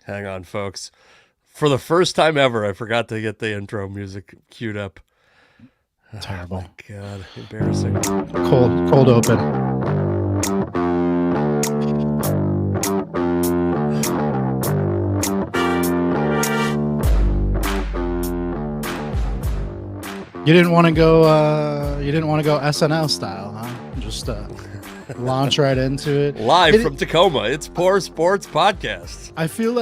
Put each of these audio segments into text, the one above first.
Hang on, folks. For the first time ever, I forgot to get the intro music queued up. Terrible. Oh my God, embarrassing. Cold open. You didn't want to go. You didn't want to go SNL style, huh? Just launch right into it. Live from Tacoma. It's Poor Sports Podcast. I feel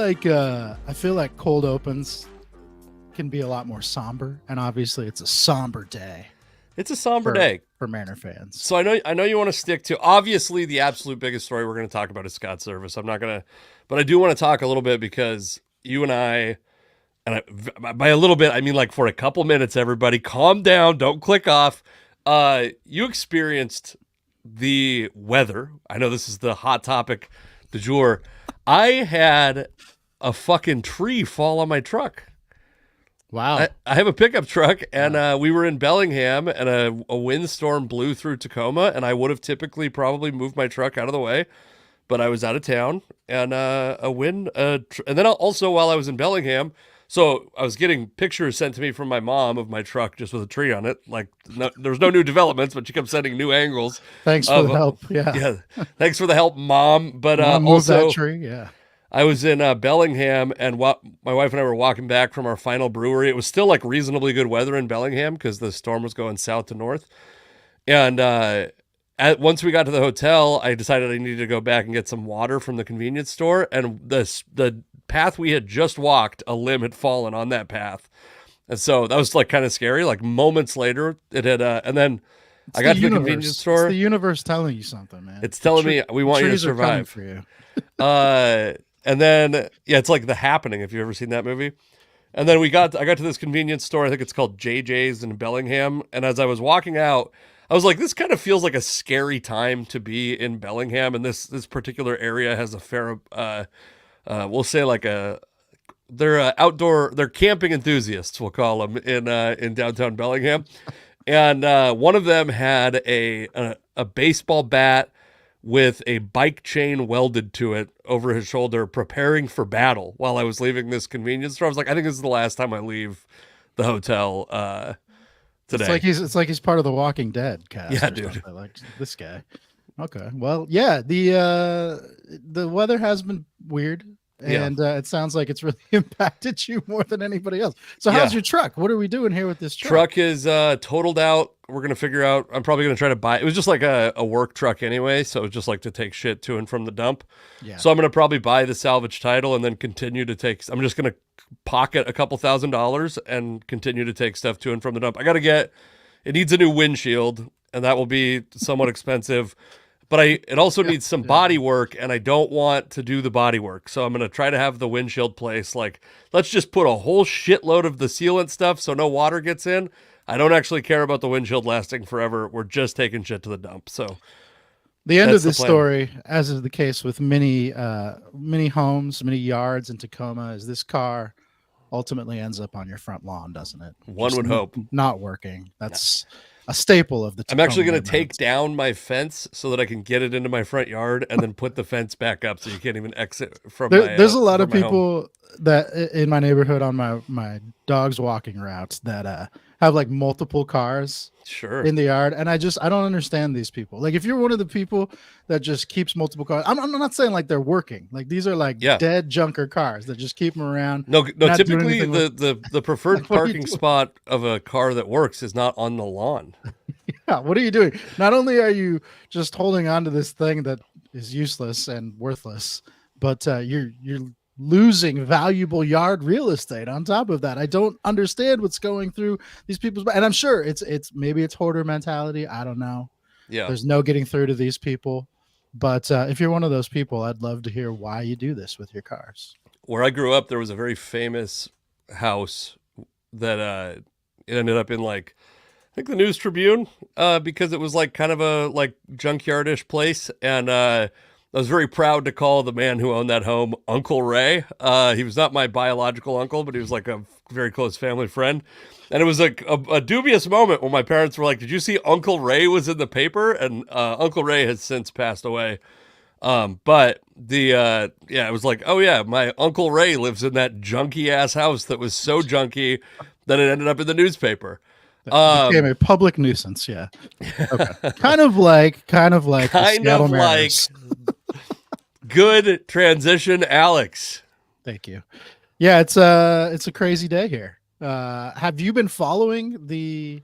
like cold opens can be a lot more somber, and obviously it's a somber day. It's a somber day for Mariner fans. So I know you want to stick to, obviously, the absolute biggest story we're going to talk about is Scott Servais. But I do want to talk a little bit because you and I, by a little bit, I mean like for a couple minutes, everybody calm down, don't click off. You experienced the weather. I know this is the hot topic du jour. I had a fucking tree fall on my truck. Wow. I have a pickup truck, and we were in Bellingham, and a windstorm blew through Tacoma, and I would have typically probably moved my truck out of the way, but I was out of town, and and then also while I was in Bellingham, so I was getting pictures sent to me from my mom of my truck just with a tree on it. Like, there's no new developments, but she kept sending new angles. Thanks for the help. Yeah. Thanks for the help, Mom. But Mom also, that tree. Yeah. I was in Bellingham, and my wife and I were walking back from our final brewery. It was still like reasonably good weather in Bellingham because the storm was going south to north. And once we got to the hotel, I decided I needed to go back and get some water from the convenience store. And the path we had just walked, a limb had fallen on that path. And so that was like kind of scary. Like moments later, it had, and then I got to the convenience store. It's the universe telling you something, man. It's telling me we want you to survive. For you. And then, it's like The Happening, if you've ever seen that movie. And then I got to this convenience store, I think it's called JJ's in Bellingham. And as I was walking out, I was like, this kind of feels like a scary time to be in Bellingham. And this particular area has a fair, we'll say like they're camping enthusiasts, we'll call them, in downtown Bellingham. And one of them had a baseball bat with a bike chain welded to it over his shoulder, preparing for battle while I was leaving this convenience store. I was like, I think this is the last time I leave the hotel today. It's like he's part of the Walking Dead cast. Yeah, dude. Something. Like this guy. Okay. Well, yeah, the weather has been weird. And it sounds like it's really impacted you more than anybody else. So how's your truck? What are we doing here with this truck? Truck is totaled out. We're going to figure out. I'm probably going to try to buy. It was just like a work truck anyway. So it was just like to take shit to and from the dump. Yeah. So I'm going to probably buy the salvage title and then continue to take. I'm just going to pocket a couple $1,000s and continue to take stuff to and from the dump. It needs a new windshield, and that will be somewhat expensive. But it also needs some body work, and I don't want to do the body work. So I'm going to try to have the windshield place, like, let's just put a whole shitload of the sealant stuff so no water gets in. I don't actually care about the windshield lasting forever. We're just taking shit to the dump. So the end of this story, as is the case with many homes, many yards in Tacoma, is this car ultimately ends up on your front lawn, doesn't it? One would hope. Not working. That's a staple of the Tacoma. I'm actually going to take down my fence so that I can get it into my front yard and then put the fence back up so you can't even exit from There's a lot of people that in my neighborhood on my dog's walking routes that have like multiple cars in the yard. And I don't understand these people. Like, if you're one of the people that just keeps multiple cars, I'm not saying like they're working. Like, these are like dead junker cars that just keep them around. No, typically the preferred parking spot of a car that works is not on the lawn. Yeah, what are you doing? Not only are you just holding on to this thing that is useless and worthless, but you're losing valuable yard real estate on top of that. I don't understand what's going through these people's, and I'm sure it's maybe it's hoarder mentality. I don't know. Yeah, there's no getting through to these people. But if you're one of those people, I'd love to hear why you do this with your cars. Where I grew up, there was a very famous house that it ended up in, like, I think the News Tribune, because it was like kind of a like junkyardish place. And I was very proud to call the man who owned that home Uncle Ray. He was not my biological uncle, but he was like a very close family friend. And it was like a dubious moment when my parents were like, did you see Uncle Ray was in the paper? And Uncle Ray has since passed away. But it was like, oh yeah, my Uncle Ray lives in that junky ass house that was so junky that it ended up in the newspaper. That became a public nuisance. Yeah. Okay. kind of like the Seattle Mariners. Good transition, Alex. Thank you. Yeah, it's a crazy day here. Have you been following the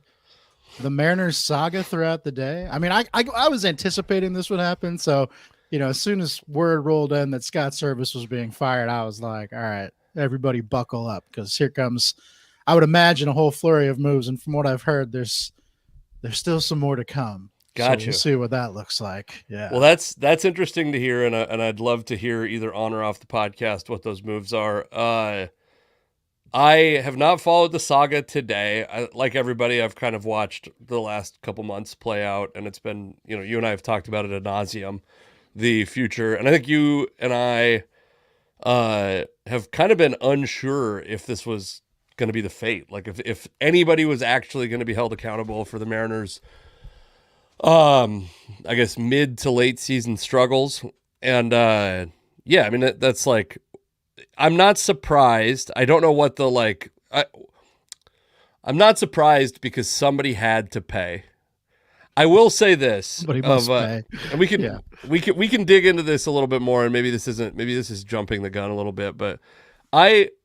Mariners saga throughout the day? I mean, I was anticipating this would happen. So, as soon as word rolled in that Scott Servais was being fired, I was like, all right, everybody buckle up, because here comes, I would imagine, a whole flurry of moves. And from what I've heard, there's still some more to come. Gotcha. So we'll see what that looks like. Yeah. Well, that's interesting to hear, and I'd love to hear either on or off the podcast what those moves are. I have not followed the saga today. Like everybody, I've kind of watched the last couple months play out, and it's been, you and I have talked about it ad nauseum, the future. And I think you and I have kind of been unsure if this was going to be the fate. Like if anybody was actually going to be held accountable for the Mariners, I guess mid to late season struggles. And I mean, that's like, I'm not surprised. I don't know what I'm not surprised because somebody had to pay. I will say this, somebody must pay. And we can dig into this a little bit more, and maybe this is jumping the gun a little bit, but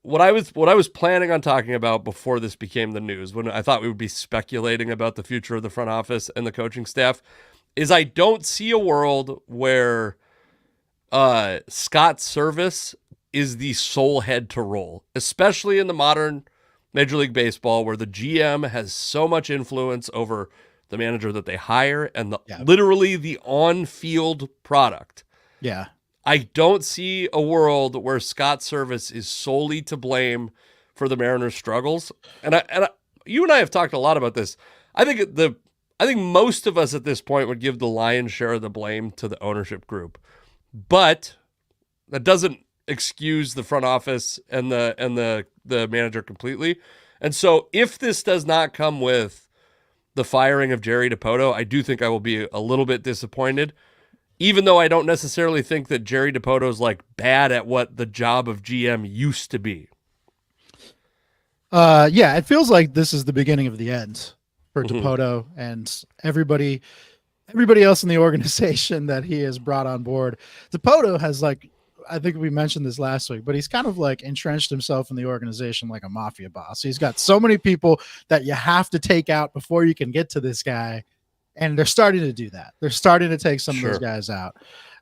what I was planning on talking about before this became the news, when I thought we would be speculating about the future of the front office and the coaching staff, is I don't see a world where Scott Servais is the sole head to roll, especially in the modern Major League Baseball, where the GM has so much influence over the manager that they hire and literally the on-field product. Yeah. I don't see a world where Scott Servais is solely to blame for the Mariners' struggles. And you and I have talked a lot about this. I think most of us at this point would give the lion's share of the blame to the ownership group, but that doesn't excuse the front office and the manager completely. And so if this does not come with the firing of Jerry Dipoto, I do think I will be a little bit disappointed, even though I don't necessarily think that Jerry Dipoto is like bad at what the job of GM used to be. It feels like this is the beginning of the end for Dipoto and everybody else in the organization that he has brought on board. Dipoto has, like, I think we mentioned this last week, but he's kind of like entrenched himself in the organization like a mafia boss. He's got so many people that you have to take out before you can get to this guy. And they're starting to do that. They're starting to take some of those guys out.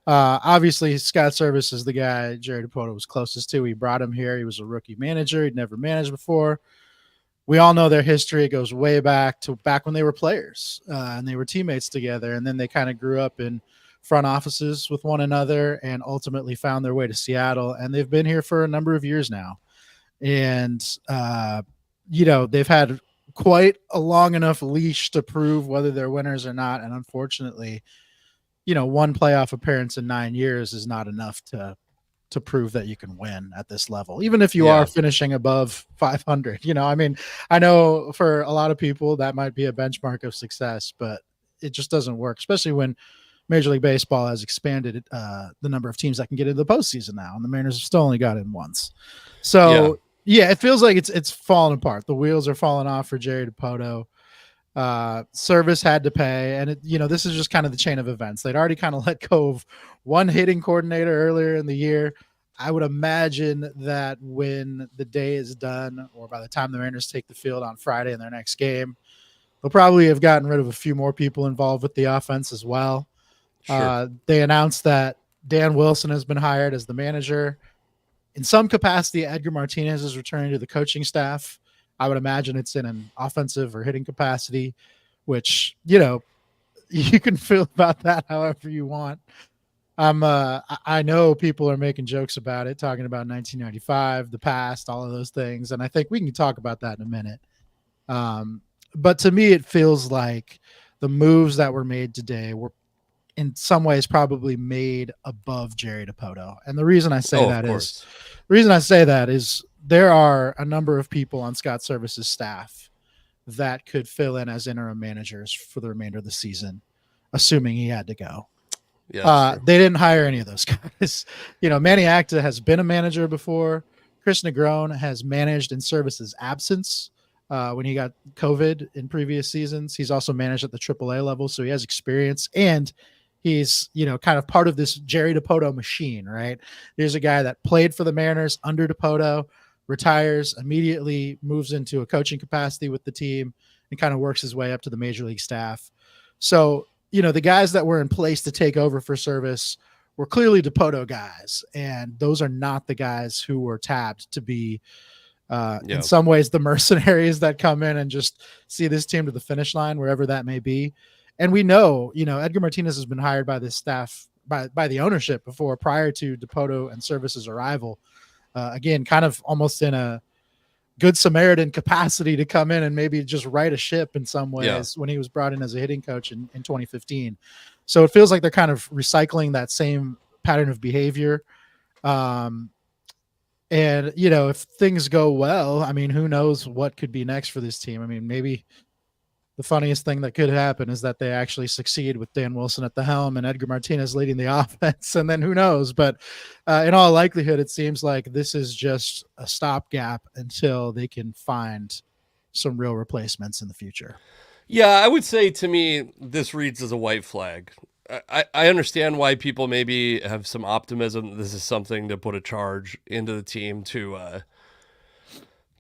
Obviously, Scott Servais is the guy Jerry Dipoto was closest to. He brought him here. He was a rookie manager. He'd never managed before. We all know their history. It goes way back when they were players and they were teammates together. And then they kind of grew up in front offices with one another and ultimately found their way to Seattle. And they've been here for a number of years now. And, they've had quite a long enough leash to prove whether they're winners or not. And unfortunately, one playoff appearance in 9 years is not enough to prove that you can win at this level, even if you are finishing above 500. I mean, I know for a lot of people that might be a benchmark of success, but it just doesn't work, especially when Major League Baseball has expanded the number of teams that can get into the postseason now, and the Mariners have still only got in once. So it feels like it's falling apart. The wheels are falling off for Jerry Dipoto. Servais had to pay, and this is just kind of the chain of events. They'd already kind of let go of one hitting coordinator earlier in the year. I would imagine that when the day is done, or by the time the Mariners take the field on Friday in their next game, they'll probably have gotten rid of a few more people involved with the offense as well. Sure. They announced that Dan Wilson has been hired as the manager. In some capacity, Edgar Martinez is returning to the coaching staff. I would imagine it's in an offensive or hitting capacity, which, you can feel about that however you want. I know people are making jokes about it, talking about 1995, the past, all of those things. And I think we can talk about that in a minute. But to me, it feels like the moves that were made today were in some ways probably made above Jerry Dipoto. And the reason I say that is there are a number of people on Scott Servais' staff that could fill in as interim managers for the remainder of the season, assuming he had to go. Yeah, that's true. They didn't hire any of those guys. Manny Acta has been a manager before. Chris Negron has managed in Servais' absence when he got COVID in previous seasons. He's also managed at the AAA level, so he has experience, and he's kind of part of this Jerry Dipoto machine, right? There's a guy that played for the Mariners under Dipoto, retires, immediately moves into a coaching capacity with the team, and kind of works his way up to the major league staff. So the guys that were in place to take over for Servais were clearly Dipoto guys, and those are not the guys who were tapped to be in some ways the mercenaries that come in and just see this team to the finish line, wherever that may be. And we know, Edgar Martinez has been hired by this staff, by the ownership before, prior to Dipoto and Servais' arrival. Again, kind of almost in a good Samaritan capacity to come in and maybe just right a ship in some ways when he was brought in as a hitting coach in 2015. So it feels like they're kind of recycling that same pattern of behavior. And, if things go well, I mean, who knows what could be next for this team? I mean, maybe the funniest thing that could happen is that they actually succeed with Dan Wilson at the helm and Edgar Martinez leading the offense. And then who knows? But in all likelihood, it seems like this is just a stopgap until they can find some real replacements in the future. Yeah, I would say, to me, this reads as a white flag. I understand why people maybe have some optimism that this is something to put a charge into the team to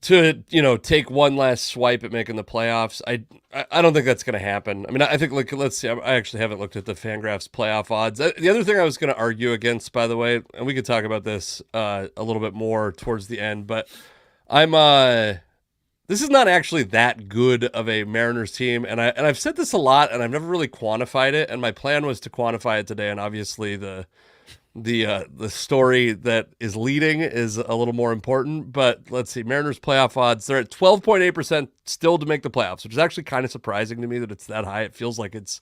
take one last swipe at making the playoffs. I don't think that's going to happen. I mean, I think, let's see, I actually haven't looked at the Fangraphs playoff odds. The other thing I was going to argue against, by the way, and we could talk about this a little bit more towards the end, but this is not actually that good of a Mariners team, and I've said this a lot, and I've never really quantified it, and my plan was to quantify it today, and obviously the story that is leading is a little more important. But let's see, Mariners playoff odds, they're at 12.8% still to make the playoffs, which is actually kind of surprising to me that it's that high. It feels like it's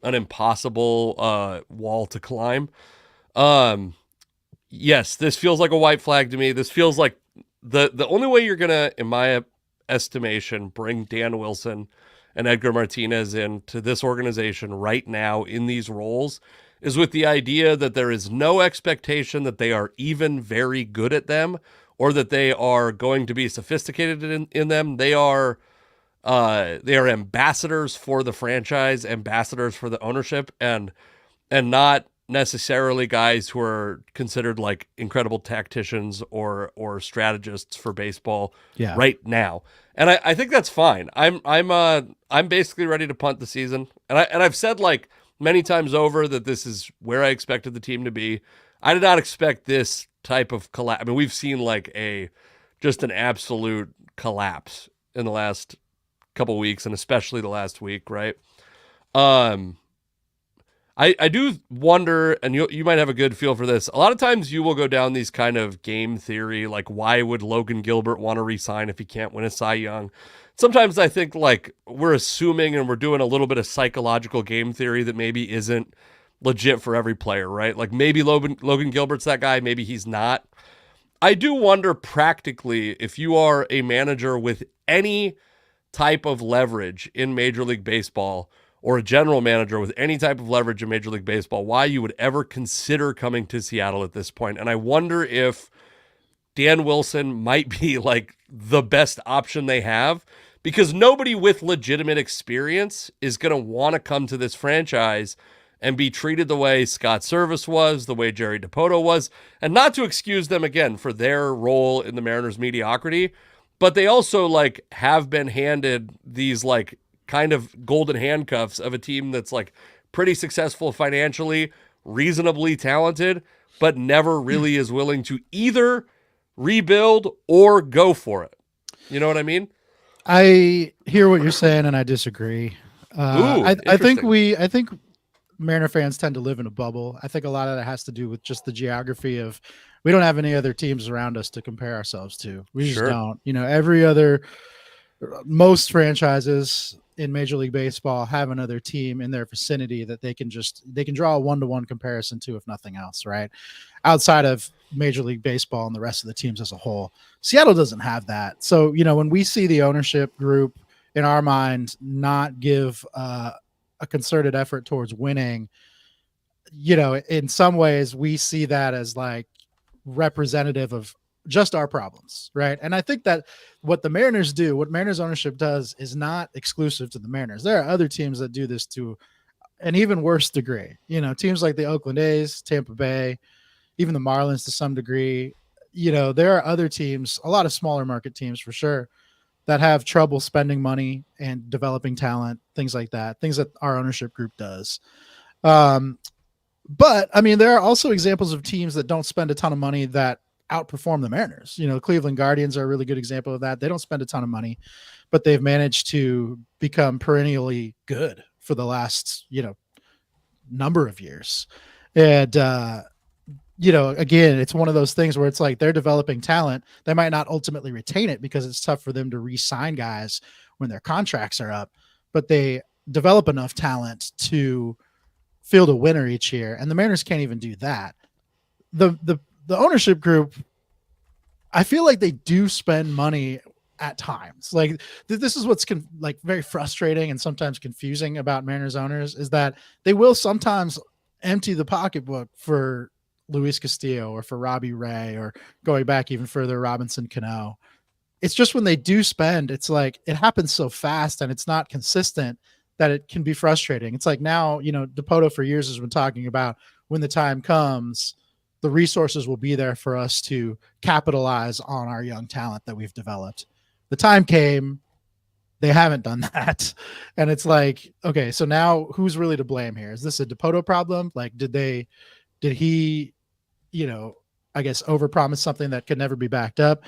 an impossible wall to climb. Yes, this feels like a white flag to me. This feels like the only way you're gonna, in my estimation, bring Dan Wilson and Edgar Martinez into this organization right now in these roles is with the idea that there is no expectation that they are even very good at them or that they are going to be sophisticated in them. They are ambassadors for the franchise, ambassadors for the ownership, and not necessarily guys who are considered like incredible tacticians or strategists for baseball right now. And I think that's fine. I'm basically ready to punt the season. And I've said like many times over that this is where I expected the team to be. I did not expect this type of collapse. I mean, we've seen like just an absolute collapse in the last couple weeks, and especially the last week, right? I do wonder, and you might have a good feel for this. A lot of times you will go down these kind of game theory, like why would Logan Gilbert want to resign if he can't win a Cy Young? Sometimes I think like we're assuming and we're doing a little bit of psychological game theory that maybe isn't legit for every player, right? Like maybe Logan Gilbert's that guy, maybe he's not. I do wonder practically if you are a manager with any type of leverage in Major League Baseball, or a general manager with any type of leverage in Major League Baseball, why you would ever consider coming to Seattle at this point. And I wonder if Dan Wilson might be like the best option they have, because nobody with legitimate experience is going to want to come to this franchise and be treated the way Scott Servais was, the way Jerry Dipoto was, and not to excuse them again for their role in the Mariners' mediocrity, but they also like have been handed these like kind of golden handcuffs of a team that's like pretty successful financially, reasonably talented, but never really is willing to either rebuild or go for it. You know what I mean? I hear what you're saying, and I disagree. I think Mariner fans tend to live in a bubble. I think a lot of that has to do with just the geography of we don't have any other teams around us to compare ourselves to. We just don't. Most franchises in Major League Baseball have another team in their vicinity that they can draw a one-to-one comparison to, if nothing else, right? Outside of Major League Baseball and the rest of the teams as a whole. Seattle doesn't have that. So, when we see the ownership group in our mind not give a concerted effort towards winning, in some ways we see that as like representative of just our problems, right? And I think that what Mariners ownership does is not exclusive to the Mariners. There are other teams that do this to an even worse degree. Teams like the Oakland A's, Tampa Bay, even the Marlins to some degree. There are other teams, a lot of smaller market teams for sure, that have trouble spending money and developing talent, things like that, things that our ownership group does. But I mean, there are also examples of teams that don't spend a ton of money that outperform the Mariners. Cleveland Guardians are a really good example of that. They don't spend a ton of money, but they've managed to become perennially good for the last, number of years. And, again, it's one of those things where it's like they're developing talent. They might not ultimately retain it because it's tough for them to re-sign guys when their contracts are up, but they develop enough talent to field a winner each year. And the Mariners can't even do that. The ownership group, I feel like they do spend money at times. Like this is what's like very frustrating and sometimes confusing about Mariners owners is that they will sometimes empty the pocketbook for Luis Castillo or for Robbie Ray or going back even further, Robinson Cano. It's just when they do spend, it's like it happens so fast and it's not consistent that it can be frustrating. It's like now, Dipoto for years has been talking about when the time comes, the resources will be there for us to capitalize on our young talent that we've developed. The time came, they haven't done that. And it's like, okay, so now who's really to blame here? Is this a Dipoto problem? Like, did he, I guess overpromise something that could never be backed up?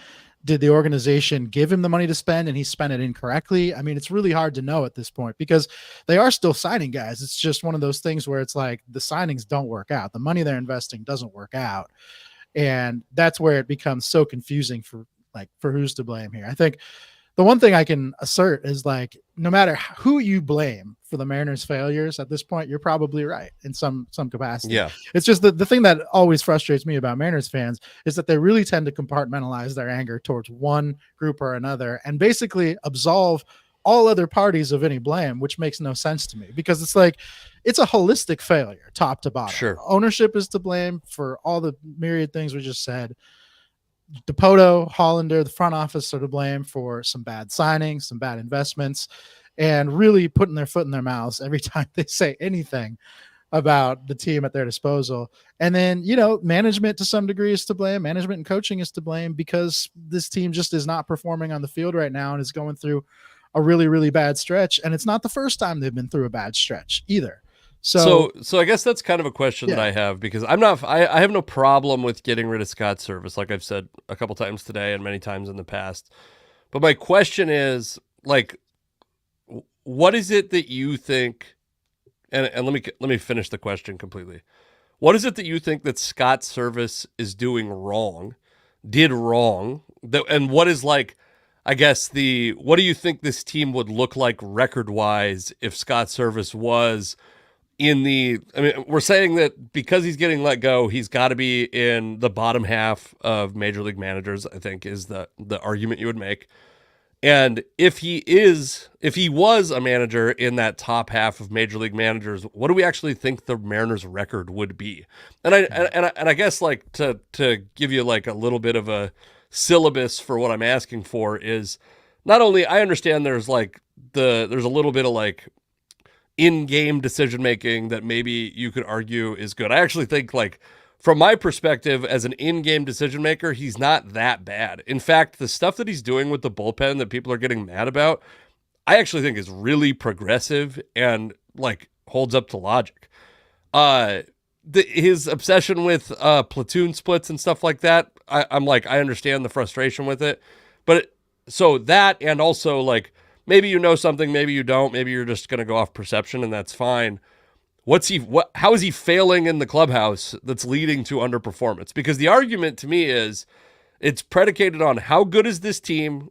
Did the organization give him the money to spend and he spent it incorrectly? I mean, it's really hard to know at this point because they are still signing guys. It's just one of those things where it's like the signings don't work out. The money they're investing doesn't work out. And that's where it becomes so confusing for who's to blame here. I think the one thing I can assert is like, no matter who you blame for the Mariners' failures at this point, you're probably right in some capacity. Yeah. It's just the thing that always frustrates me about Mariners fans is that they really tend to compartmentalize their anger towards one group or another and basically absolve all other parties of any blame, which makes no sense to me because it's like, it's a holistic failure top to bottom. Sure. Ownership is to blame for all the myriad things we just said. Dipoto, Hollander, the front office are to blame for some bad signings, some bad investments, and really putting their foot in their mouths every time they say anything about the team at their disposal. And then, management to some degree is to blame. Management and coaching is to blame because this team just is not performing on the field right now and is going through a really, really bad stretch. And it's not the first time they've been through a bad stretch either. So I guess that's kind of a question that I have because I have no problem with getting rid of Scott Servais, like I've said a couple times today and many times in the past. But my question is, like, what is it that you think? And let me finish the question completely. What is it that you think that Scott Servais is doing wrong, did wrong, and what is like? I guess what do you think this team would look like record-wise if Scott Servais was? We're saying that because he's getting let go, he's got to be in the bottom half of major league managers, I think is the argument you would make. And if he was a manager in that top half of major league managers, what do we actually think the Mariners record would be? And I guess like to give you like a little bit of a syllabus for what I'm asking for is not only I understand there's a little bit of like in-game decision-making that maybe you could argue is good. I actually think, like, from my perspective as an in-game decision-maker, he's not that bad. In fact, the stuff that he's doing with the bullpen that people are getting mad about, I actually think is really progressive and, like, holds up to logic. His obsession with platoon splits and stuff like that, I'm like, I understand the frustration with it. But so that and also, like, maybe you know something, maybe you don't. Maybe you're just going to go off perception, and that's fine. How is he failing in the clubhouse that's leading to underperformance? Because the argument to me is it's predicated on how good is this team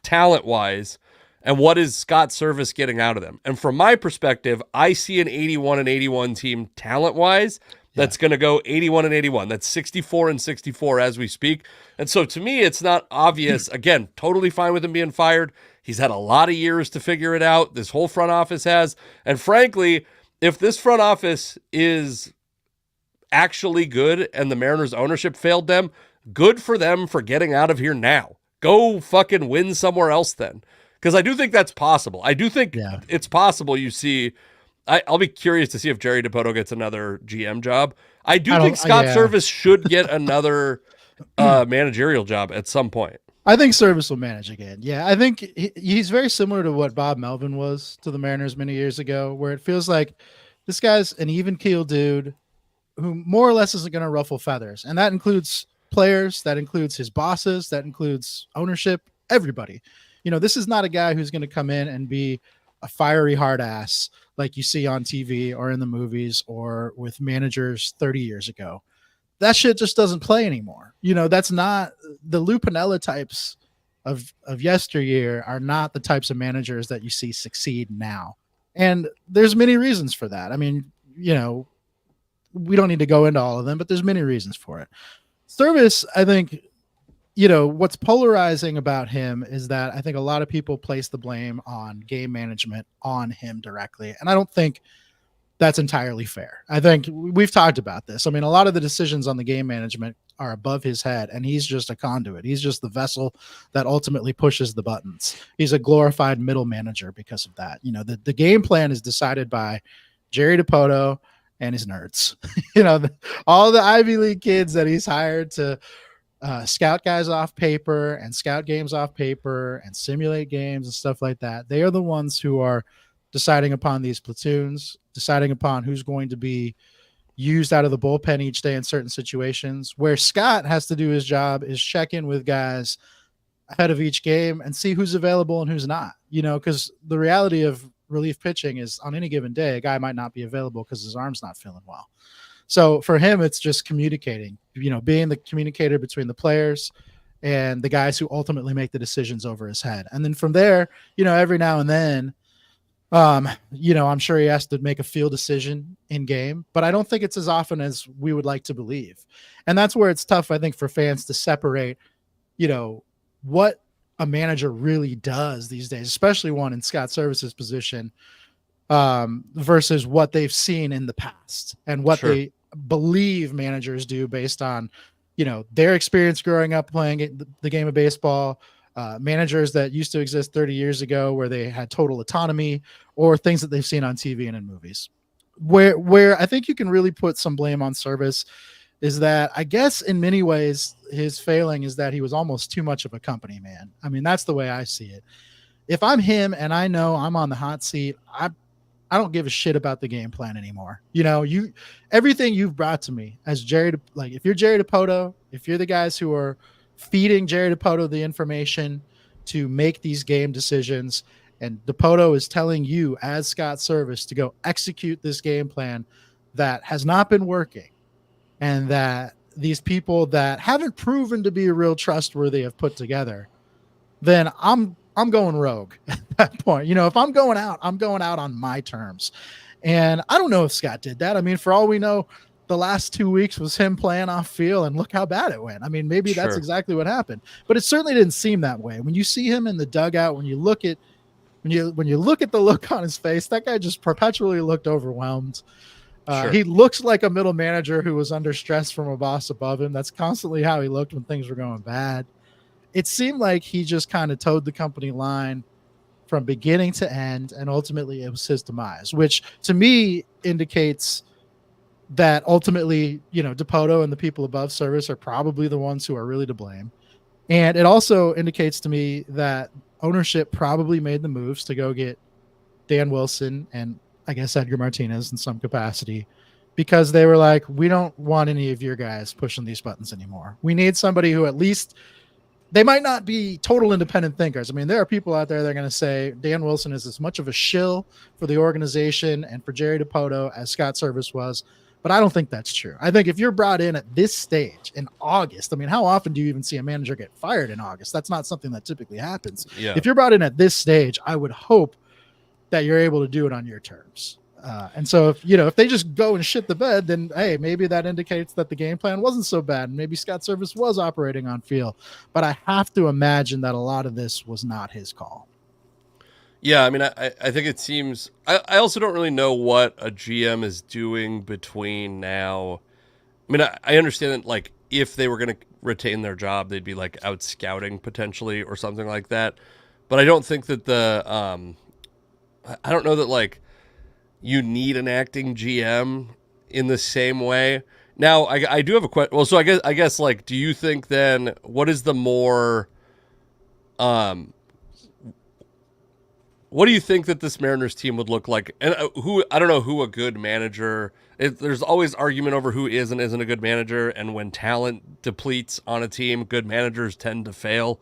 talent-wise and what is Scott Servais getting out of them. And from my perspective, I see an 81-81 team talent-wise that's going to go 81-81. That's 64-64 as we speak. And so to me, it's not obvious. Again, totally fine with him being fired. He's had a lot of years to figure it out. This whole front office has. And frankly, if this front office is actually good and the Mariners ownership failed them, good for them for getting out of here now. Go fucking win somewhere else then. Because I do think that's possible. I do think it's possible you see. I'll be curious to see if Jerry DiPoto gets another GM job. I do think Scott Servais should get another managerial job at some point. I think Servais will manage again. Yeah, I think he's very similar to what Bob Melvin was to the Mariners many years ago, where it feels like this guy's an even-keel dude who more or less isn't going to ruffle feathers. And that includes players, that includes his bosses, that includes ownership, everybody. You know, this is not a guy who's going to come in and be a fiery hard ass like you see on TV or in the movies or with managers 30 years ago. That shit just doesn't play anymore. You know, that's not the Lou Piniella types of yesteryear are not the types of managers that you see succeed now. And there's many reasons for that. I mean, you know, we don't need to go into all of them, but there's many reasons for it. Servais, I think, you know, what's polarizing about him is that I think a lot of people place the blame on game management on him directly. And I don't think that's entirely fair. I think we've talked about this. I mean, a lot of the decisions on the game management are above his head, and he's just a conduit. He's just the vessel that ultimately pushes the buttons. He's a glorified middle manager because of that. You know, the game plan is decided by Jerry DiPoto and his nerds. You know, all the Ivy League kids that he's hired to scout guys off paper and scout games off paper and simulate games and stuff like that. They are the ones who are deciding upon these platoons, deciding upon who's going to be used out of the bullpen each day in certain situations. Where Scott has to do his job is check in with guys ahead of each game and see who's available and who's not, you know, because the reality of relief pitching is on any given day, a guy might not be available because his arm's not feeling well. So for him, it's just communicating, you know, being the communicator between the players and the guys who ultimately make the decisions over his head. And then from there, you know, every now and then, you know, I'm sure he has to make a field decision in game, but I don't think it's as often as we would like to believe. And that's where it's tough, I think, for fans to separate, you know, what a manager really does these days, especially one in Scott Servais's position, versus what they've seen in the past and what they believe managers do based on, you know, their experience growing up playing the game of baseball, managers that used to exist 30 years ago where they had total autonomy, or things that they've seen on TV and in movies. Where I think you can really put some blame on Servais is that I guess in many ways his failing is that he was almost too much of a company man. I mean, that's the way I see it. If I'm him and I know I'm on the hot seat, I don't give a shit about the game plan anymore. You know, everything you've brought to me as Jerry, like if you're Jerry DiPoto, if you're the guys who are feeding Jerry DiPoto the information to make these game decisions, and DiPoto is telling you as Scott Servais to go execute this game plan that has not been working, and that these people that haven't proven to be real trustworthy have put together, then I'm going rogue at that point. You know, if I'm going out on my terms. And I don't know if Scott did that. I mean, for all we know, the last 2 weeks was him playing off field, and look how bad it went. I mean, maybe that's exactly what happened, but it certainly didn't seem that way. When you see him in the dugout, when you look at the look on his face, that guy just perpetually looked overwhelmed. He looks like a middle manager who was under stress from a boss above him. That's constantly how he looked when things were going bad. It seemed like he just kind of towed the company line from beginning to end, and ultimately it was his demise, which to me indicates that ultimately, you know, DiPoto and the people above Servais are probably the ones who are really to blame. And it also indicates to me that ownership probably made the moves to go get Dan Wilson and I guess Edgar Martinez in some capacity, because they were like, we don't want any of your guys pushing these buttons anymore. We need somebody who at least, they might not be total independent thinkers. I mean, there are people out there that are going to say Dan Wilson is as much of a shill for the organization and for Jerry DiPoto as Scott Servais was. But I don't think that's true. I think if you're brought in at this stage in August, I mean, how often do you even see a manager get fired in August? That's not something that typically happens. Yeah. If you're brought in at this stage, I would hope that you're able to do it on your terms. And so if they just go and shit the bed, then, hey, maybe that indicates that the game plan wasn't so bad. And maybe Scott Servais was operating on feel, but I have to imagine that a lot of this was not his call. Yeah. I mean, I think it seems, I also don't really know what a GM is doing between now I mean, I understand that, like, if they were going to retain their job, they'd be like out scouting potentially or something like that. But I don't think that I don't know that like you need an acting GM in the same way. Now, I do have a question. Well, so I guess like, do you think then what is the more, um, what do you think that this Mariners team would look like? And who I don't know who a good manager. There's always argument over who is and isn't a good manager, and when talent depletes on a team, good managers tend to fail.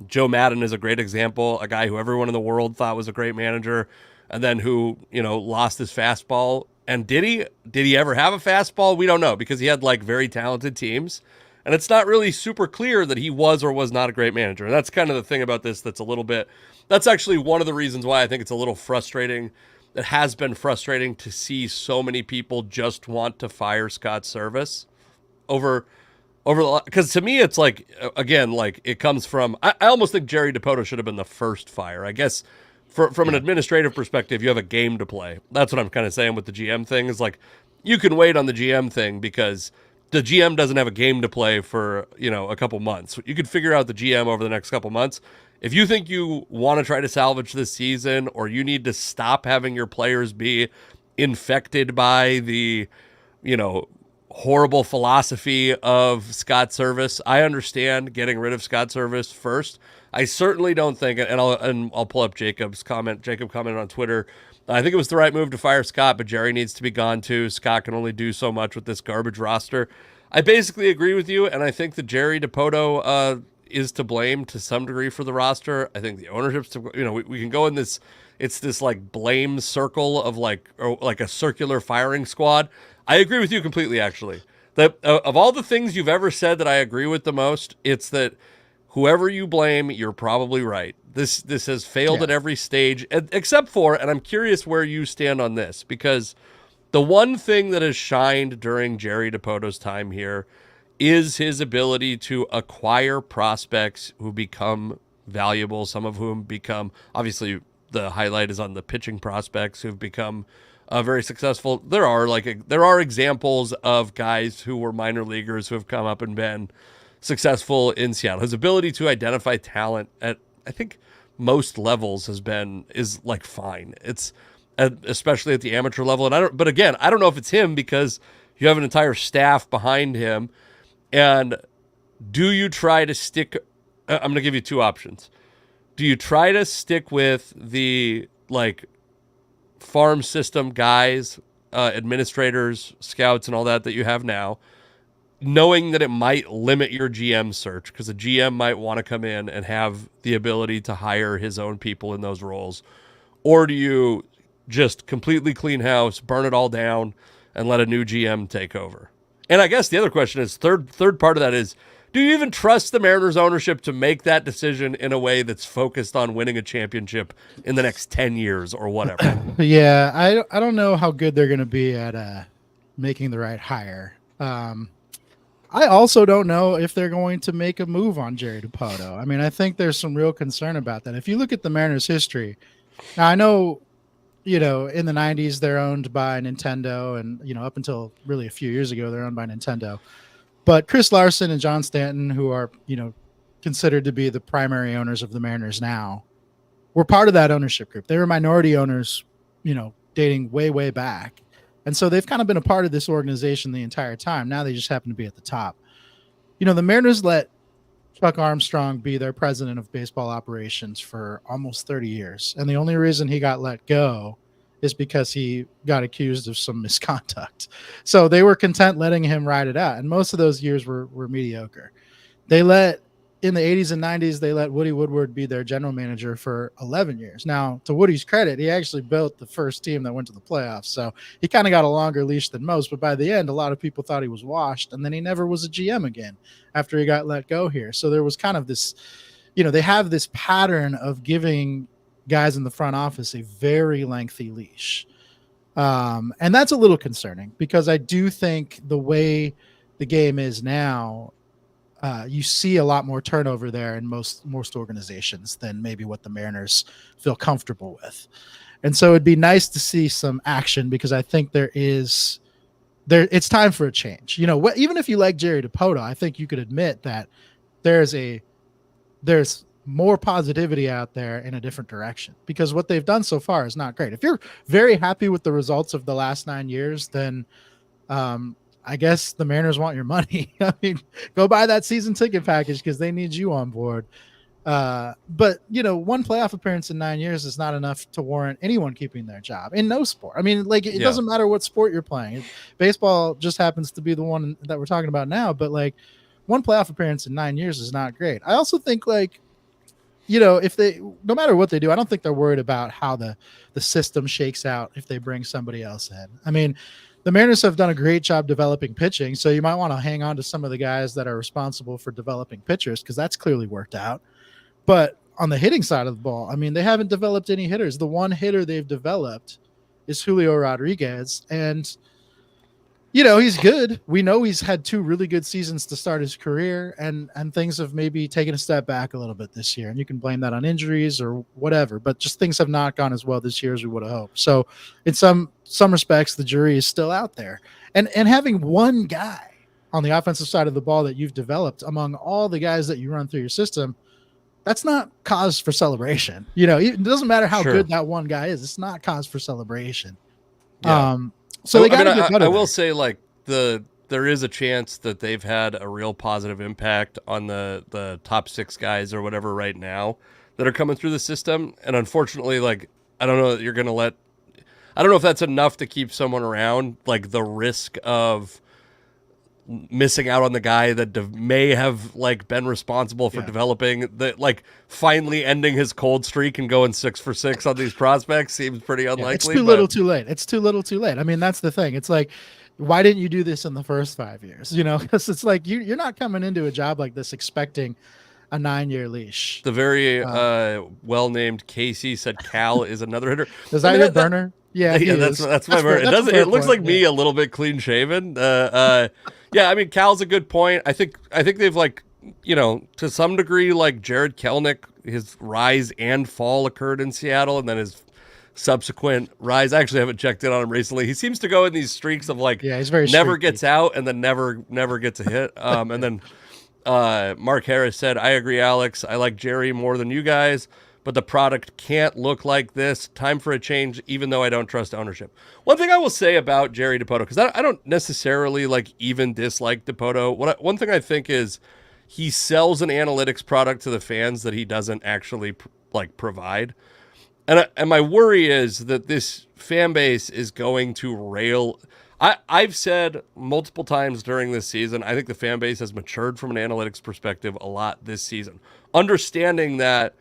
Joe Madden is a great example, a guy who everyone in the world thought was a great manager, and then who lost his fastball. And did he ever have a fastball? We don't know because he had like very talented teams, and it's not really super clear that he was or was not a great manager. And that's kind of the thing about this that's a little bit. That's actually one of the reasons why I think it's a little frustrating. It has been frustrating to see so many people just want to fire Scott Servais over because to me it's like, again, like it comes from I almost think Jerry DiPoto should have been the first fire. I guess from an administrative perspective, you have a game to play. That's what I'm kind of saying with the GM thing is like you can wait on the GM thing because the GM doesn't have a game to play for a couple months. You could figure out the GM over the next couple months. If you think you want to try to salvage this season, or you need to stop having your players be infected by the horrible philosophy of Scott Servais. I understand getting rid of Scott Servais first. I certainly don't think, and I'll pull up Jacob's comment. Jacob commented on Twitter. I think it was the right move to fire Scott, but Jerry needs to be gone too. Scott can only do so much with this garbage roster. I basically agree with you, and I think that Jerry DiPoto is to blame to some degree for the roster. I think the ownership's to, we can go in this. It's this like blame circle of like a circular firing squad. I agree with you completely, actually. That of all the things you've ever said that I agree with the most, it's that whoever you blame, you're probably right. This has failed at every stage, except for, and I'm curious where you stand on this, because the one thing that has shined during Jerry DiPoto's time here is his ability to acquire prospects who become valuable, some of whom become, obviously the highlight is on the pitching prospects who've become very successful. There are examples of guys who were minor leaguers who have come up and been successful in Seattle. His ability to identify talent at, I think, most levels is like fine. It's especially at the amateur level. But again, I don't know if it's him because you have an entire staff behind him. And do you try to stick? I'm going to give you two options. Do you try to stick with the like farm system guys, administrators, scouts, and all that you have now, knowing that it might limit your GM search because a GM might want to come in and have the ability to hire his own people in those roles? Or do you just completely clean house, burn it all down, and let a new GM take over? And I guess the other question is, third part of that is, do you even trust the Mariners ownership to make that decision in a way that's focused on winning a championship in the next 10 years or whatever? Yeah, I don't know how good they're going to be at making the right hire. I also don't know if they're going to make a move on Jerry DiPoto. I mean, I think there's some real concern about that. If you look at the Mariners' history, now I know, in the 90s, they're owned by Nintendo, and, up until really a few years ago, they're owned by Nintendo. But Chris Larson and John Stanton, who are, considered to be the primary owners of the Mariners now, were part of that ownership group. They were minority owners, dating way, way back. And so they've kind of been a part of this organization the entire time. Now they just happen to be at the top. The Mariners let Chuck Armstrong be their president of baseball operations for almost 30 years. And the only reason he got let go is because he got accused of some misconduct. So they were content letting him ride it out. And most of those years were mediocre. In the 80s and 90s, they let Woody Woodward be their general manager for 11 years. Now, to Woody's credit, he actually built the first team that went to the playoffs. So he kind of got a longer leash than most. But by the end, a lot of people thought he was washed. And then he never was a GM again after he got let go here. So there was kind of this, they have this pattern of giving guys in the front office a very lengthy leash. And that's a little concerning because I do think the way the game is now, you see a lot more turnover there in most organizations than maybe what the Mariners feel comfortable with. And so it'd be nice to see some action because I think there is it's time for a change. You know, even if you like Jerry DiPoto, I think you could admit that there's more positivity out there in a different direction, because what they've done so far is not great. If you're very happy with the results of the last 9 years, then I guess the Mariners want your money. I mean, go buy that season ticket package because they need you on board. But you know, one playoff appearance in 9 years is not enough to warrant anyone keeping their job in no sport. I mean, like, it doesn't matter what sport you're playing. Baseball just happens to be the one that we're talking about now, but like, one playoff appearance in 9 years is not great. I also think, like, you know, if no matter what they do, I don't think they're worried about how the system shakes out if they bring somebody else in. I mean, the Mariners have done a great job developing pitching, so you might want to hang on to some of the guys that are responsible for developing pitchers, because that's clearly worked out. But on the hitting side of the ball, I mean, they haven't developed any hitters. The one hitter they've developed is Julio Rodriguez, and you know, he's good. We know he's had 2 really good seasons to start his career, and things have maybe taken a step back a little bit this year. And you can blame that on injuries or whatever, but just things have not gone as well this year as we would have hoped. So in some respects, the jury is still out there. And having one guy on the offensive side of the ball that you've developed among all the guys that you run through your system, that's not cause for celebration. You know, it doesn't matter how good that one guy is. It's not cause for celebration. Yeah. So they got to get better. I will say, like, there is a chance that they've had a real positive impact on the top 6 guys or whatever right now that are coming through the system. And unfortunately, like, I don't know that you're going to I don't know if that's enough to keep someone around. Like, the risk of missing out on the guy that may have, like, been responsible for developing like, finally ending his cold streak and going 6 for 6 on these prospects seems pretty unlikely. It's too little too late. It's too little too late. I mean, that's the thing. It's like, why didn't you do this in the first 5 years? You know, because it's like, you're not coming into a job like this expecting a 9-year leash. The very well-named Casey said Cal is another hitter. Is that your burner? Yeah, that's my burner. It looks like me a little bit clean shaven. Yeah, I mean, Cal's a good point. I think they've, like, you know, to some degree, like, Jared Kelenic, his rise and fall occurred in Seattle, and then his subsequent rise. I actually haven't checked in on him recently. He seems to go in these streaks of, like, he's very never streaky. Gets out and then never gets a hit. And then Mark Harris said, "I agree, Alex. I like Jerry more than you guys, but the product can't look like this. Time for a change, even though I don't trust ownership." One thing I will say about Jerry DiPoto, because I don't necessarily, like, even dislike DiPoto. One thing I think is he sells an analytics product to the fans that he doesn't actually like provide. And my worry is that this fan base is going to rail. I've said multiple times during this season, I think the fan base has matured from an analytics perspective a lot this season. Understanding that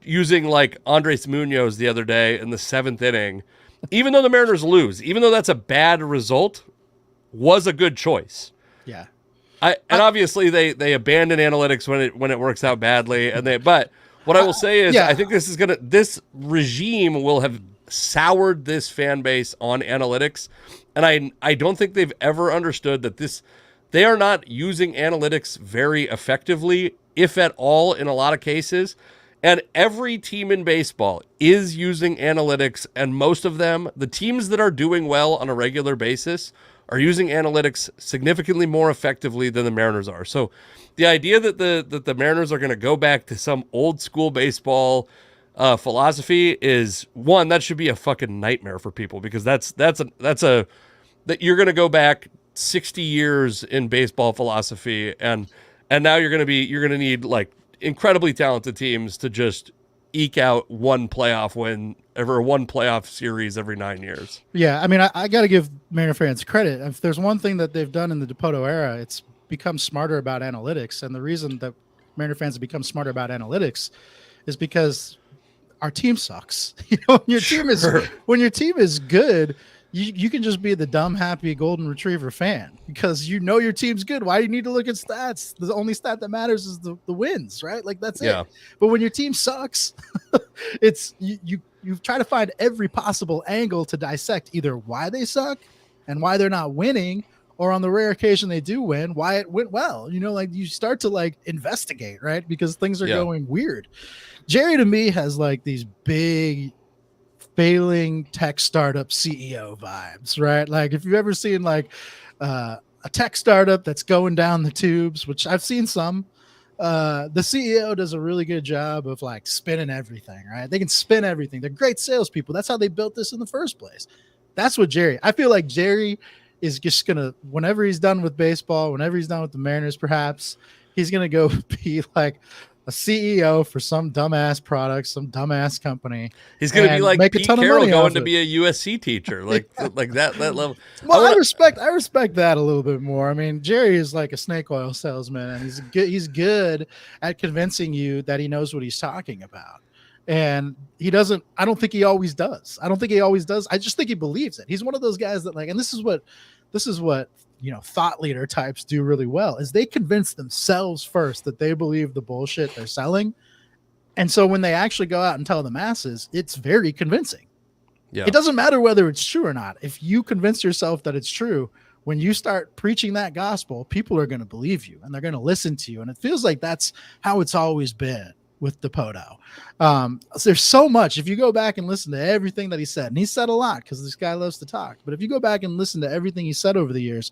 using, like, Andres Munoz the other day in the 7th inning, even though the Mariners lose, even though that's a bad result, was a good choice. Yeah. And obviously they abandon analytics when it works out badly, but what I will say is I think this regime will have soured this fan base on analytics, and I don't think they've ever understood that they are not using analytics very effectively, if at all, in a lot of cases. And every team in baseball is using analytics, and most of them, the teams that are doing well on a regular basis, are using analytics significantly more effectively than the Mariners are. So the idea that the Mariners are going to go back to some old school baseball philosophy is, one, that should be a fucking nightmare for people, because that you're going to go back 60 years in baseball philosophy, and now you're going to need, like, incredibly talented teams to just eke out one playoff win or one playoff series every 9 years. Yeah, I mean, I got to give Mariner fans credit. If there's one thing that they've done in the DiPoto era, it's become smarter about analytics. And the reason that Mariner fans have become smarter about analytics is because our team sucks. You know, when your team is good, you can just be the dumb, happy golden retriever fan because you know your team's good. Why do you need to look at stats? The only stat that matters is the wins, right? Like, that's it. But when your team sucks, it's you try to find every possible angle to dissect either why they suck and why they're not winning, or on the rare occasion they do win, why it went well. You know, like, you start to, like, investigate, right? Because things are going weird. Jerry, to me, has, like, these big failing tech startup CEO vibes, right? Like if you've ever seen like a tech startup that's going down the tubes, which I've seen some, the CEO does a really good job of like spinning everything, right? They can spin everything. They're great salespeople. That's how they built this in the first place. That's what Jerry, I feel like Jerry is just going to, whenever he's done with baseball, whenever he's done with the Mariners, perhaps he's going to go be like a CEO for some dumbass product, some dumbass company. He's going to be like Pete Carroll going to be a USC teacher, like like that level. Well, I respect that a little bit more. I mean, Jerry is like a snake oil salesman, and he's good at convincing you that he knows what he's talking about. And he doesn't. I don't think he always does. I just think he believes it. He's one of those guys that like, and this is what thought leader types do really well, is they convince themselves first that they believe the bullshit they're selling. And so when they actually go out and tell the masses, it's very convincing. Yeah. It doesn't matter whether it's true or not. If you convince yourself that it's true, when you start preaching that gospel, people are going to believe you and they're going to listen to you. And it feels like that's how it's always been with Dipoto. So there's so much. If you go back and listen to everything that he said, and he said a lot because this guy loves to talk, but if you go back and listen to everything he said over the years,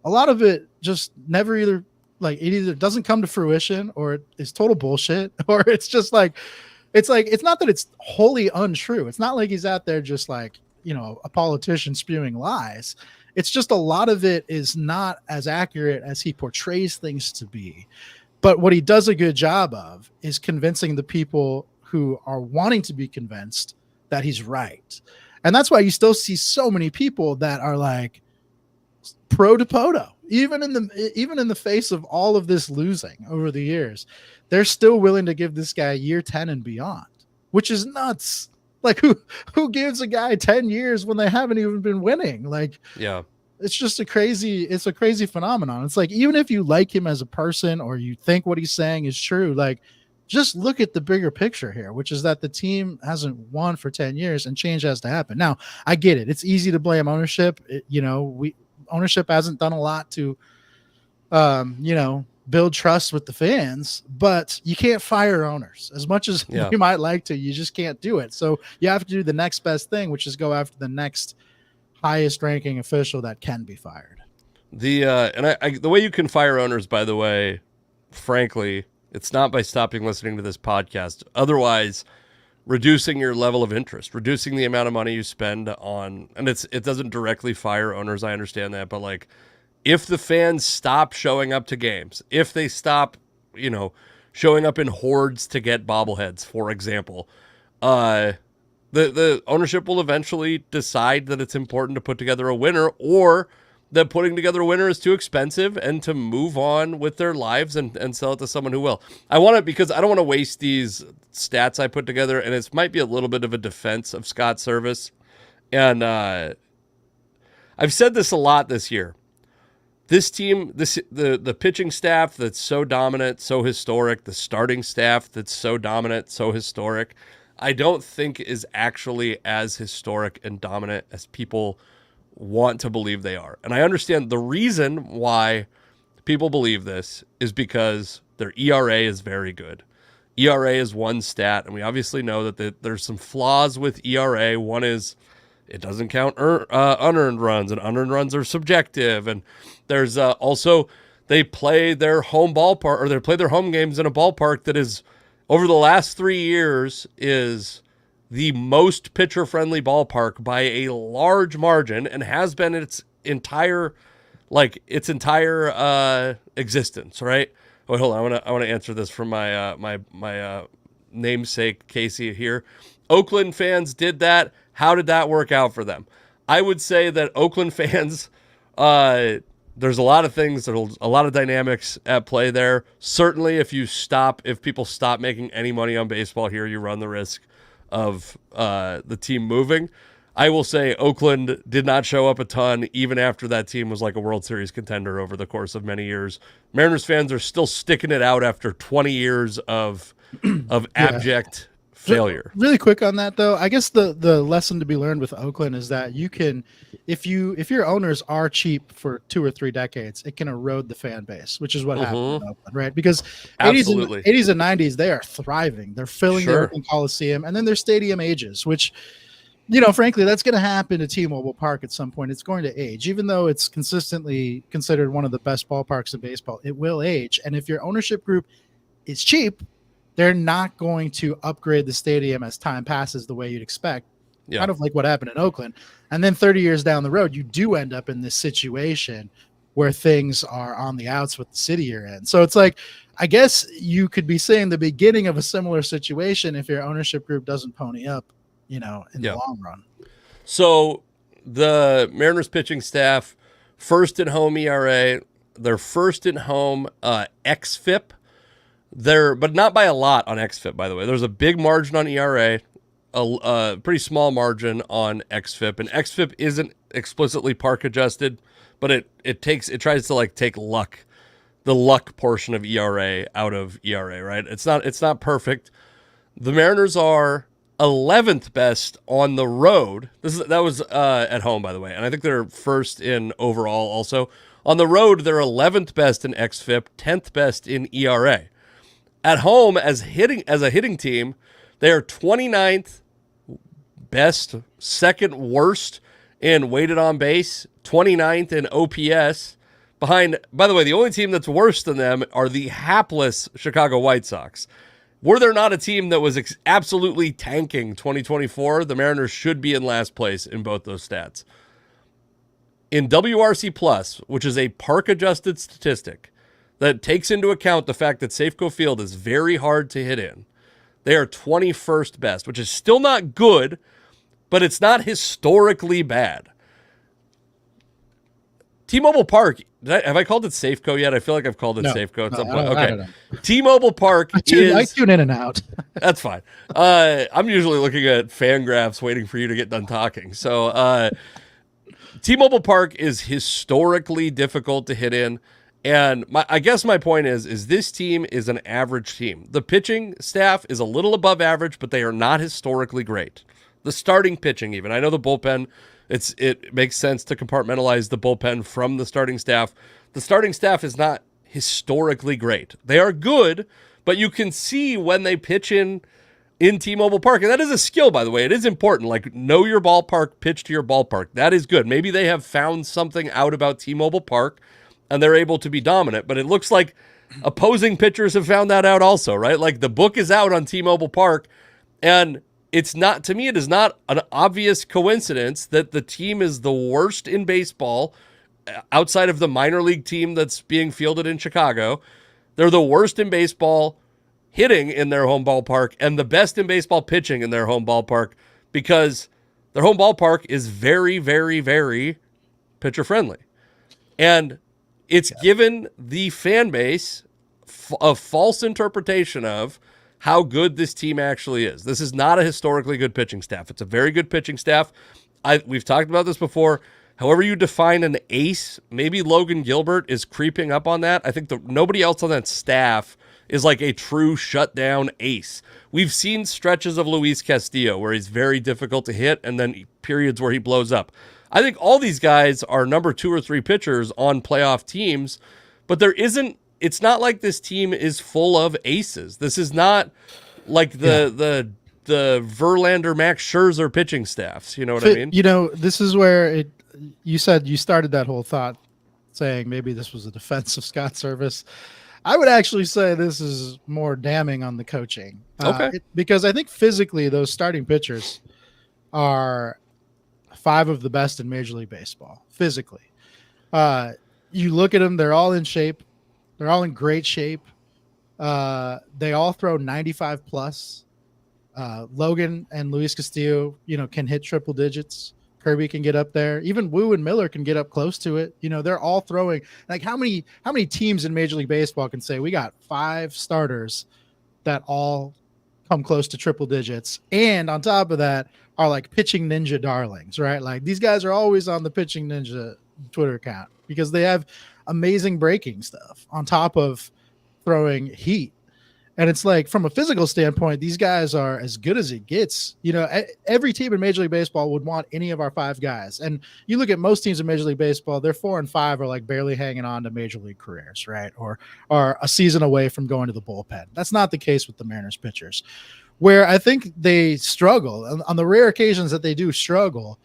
a lot of it just never it either doesn't come to fruition, or it is total bullshit, or it's just like, it's not that it's wholly untrue. It's not like he's out there just like, a politician spewing lies. It's just a lot of it is not as accurate as he portrays things to be. But what he does a good job of is convincing the people who are wanting to be convinced that he's right. And that's why you still see so many people that are like pro Dipoto, even in the face of all of this losing over the years. They're still willing to give this guy year 10 and beyond, which is nuts. Like who gives a guy 10 years when they haven't even been winning? Like, yeah. It's just a crazy phenomenon. It's like, even if you like him as a person or you think what he's saying is true, like just look at the bigger picture here, which is that the team hasn't won for 10 years and change has to happen. Now, I get it. It's easy to blame ownership. Ownership hasn't done a lot to, build trust with the fans, but you can't fire owners as much as you might like to. You just can't do it. So you have to do the next best thing, which is go after the next highest ranking official that can be fired. The way you can fire owners, by the way, frankly, it's not by stopping listening to this podcast. Otherwise, reducing your level of interest, reducing the amount of money you spend on, and it doesn't directly fire owners. I understand that, but like, if the fans stop showing up to games, if they stop, showing up in hordes to get bobbleheads, for example, the ownership will eventually decide that it's important to put together a winner, or that putting together a winner is too expensive, and to move on with their lives and sell it to someone who will. I want it because I don't want to waste these stats I put together, and it might be a little bit of a defense of Scott Servais. And I've said this a lot this year. This team, the pitching staff that's so dominant, so historic, the starting staff that's so dominant, so historic, I don't think is actually as historic and dominant as people want to believe they are. And I understand the reason why people believe this is because their ERA is very good. ERA is one stat, and we obviously know that there's some flaws with ERA. One is it doesn't count unearned runs, and unearned runs are subjective. And there's also they play their home ballpark, or they play their home games in a ballpark that is, over the last 3 years, is the most pitcher-friendly ballpark by a large margin, and has been its entire existence. Right? Wait, hold on. I want to answer this from my namesake Casey here. Oakland fans did that. How did that work out for them? I would say that Oakland fans, there's a lot of things, there's a lot of dynamics at play there. Certainly, if people stop making any money on baseball here, you run the risk of the team moving. I will say Oakland did not show up a ton, even after that team was like a World Series contender over the course of many years. Mariners fans are still sticking it out after 20 years of abject failure. Really quick on that, though, I guess the lesson to be learned with Oakland is that you can, if your owners are cheap for 2 or 3 decades, it can erode the fan base, which is what happened in Oakland, right? Because 80s and 90s, they are thriving. They're filling the Oakland Coliseum, and then their stadium ages, which frankly, that's going to happen to T-Mobile Park at some point. It's going to age, even though it's consistently considered one of the best ballparks in baseball. It will age, and if your ownership group is cheap, they're not going to upgrade the stadium as time passes the way you'd expect. Yeah. Kind of like what happened in Oakland. And then 30 years down the road, you do end up in this situation where things are on the outs with the city you're in. So it's like, I guess you could be saying the beginning of a similar situation if your ownership group doesn't pony up, in the long run. So the Mariners pitching staff, first in home ERA, they're first in home xFIP. But not by a lot on xFIP, by the way. There's a big margin on ERA, a pretty small margin on xFIP, and xFIP isn't explicitly park adjusted, but it tries to like take the luck portion of ERA out of ERA, right? It's not perfect. The Mariners are 11th best on the road. That was at home, by the way, and I think they're first in overall also. On the road, they're 11th best in xFIP, 10th best in ERA. At home, as a hitting team, they are 29th best, second worst in weighted on base, 29th in OPS. Behind, by the way, the only team that's worse than them are the hapless Chicago White Sox. Were there not a team that was absolutely tanking 2024, the Mariners should be in last place in both those stats. In WRC Plus, which is a park-adjusted statistic that takes into account the fact that Safeco Field is very hard to hit in, they are 21st best, which is still not good, but it's not historically bad. T-Mobile Park, have I called it Safeco yet? I feel like I've called it Safeco at some point. Okay. T-Mobile Park I tune in and out. That's fine. I'm usually looking at Fangraphs waiting for you to get done talking. So T-Mobile Park is historically difficult to hit in. And I guess my point is this team is an average team. The pitching staff is a little above average, but they are not historically great. The starting pitching even. I know the bullpen, it makes sense to compartmentalize the bullpen from the starting staff. The starting staff is not historically great. They are good, but you can see when they pitch in T-Mobile Park. And that is a skill, by the way. It is important. Like, know your ballpark, pitch to your ballpark. That is good. Maybe they have found something out about T-Mobile Park and they're able to be dominant. But it looks like opposing pitchers have found that out also, right? Like, the book is out on T-Mobile Park, and it's not, to me, it is not an obvious coincidence that the team is the worst in baseball outside of the minor league team that's being fielded in Chicago. They're the worst in baseball hitting in their home ballpark and the best in baseball pitching in their home ballpark, because their home ballpark is very, very, very pitcher friendly. And it's given the fan base a false interpretation of how good this team actually is. This is not a historically good pitching staff. It's a very good pitching staff. We've talked about this before. However you define an ace, maybe Logan Gilbert is creeping up on that. I think nobody else on that staff is like a true shutdown ace. We've seen stretches of Luis Castillo where he's very difficult to hit and then periods where he blows up. I think all these guys are number 2 or 3 pitchers on playoff teams, but it's not like this team is full of aces. This is not like the Verlander, Max Scherzer pitching staffs. You know what I mean? This is where you said you started that whole thought saying maybe this was a defense of Scott Servais. I would actually say this is more damning on the coaching. Okay. Because I think physically those starting pitchers are 5 of the best in Major League Baseball. Physically. You look at them, they're all in shape. They're all in great shape. They all throw 95 plus. Logan and Luis Castillo, can hit triple digits. Kirby can get up there. Even Wu and Miller can get up close to it. They're all throwing. Like, how many teams in Major League Baseball can say we got 5 starters that all come close to triple digits, and on top of that are like pitching ninja darlings, right? Like, these guys are always on the pitching ninja Twitter account because they have amazing breaking stuff on top of throwing heat. And it's like, from a physical standpoint, these guys are as good as it gets. Every team in Major League Baseball would want any of our 5 guys. And you look at most teams in Major League Baseball, their 4 and 5 are like barely hanging on to Major League careers, right? Or are a season away from going to the bullpen. That's not the case with the Mariners pitchers. Where I think they struggle on the rare occasions that they do struggle,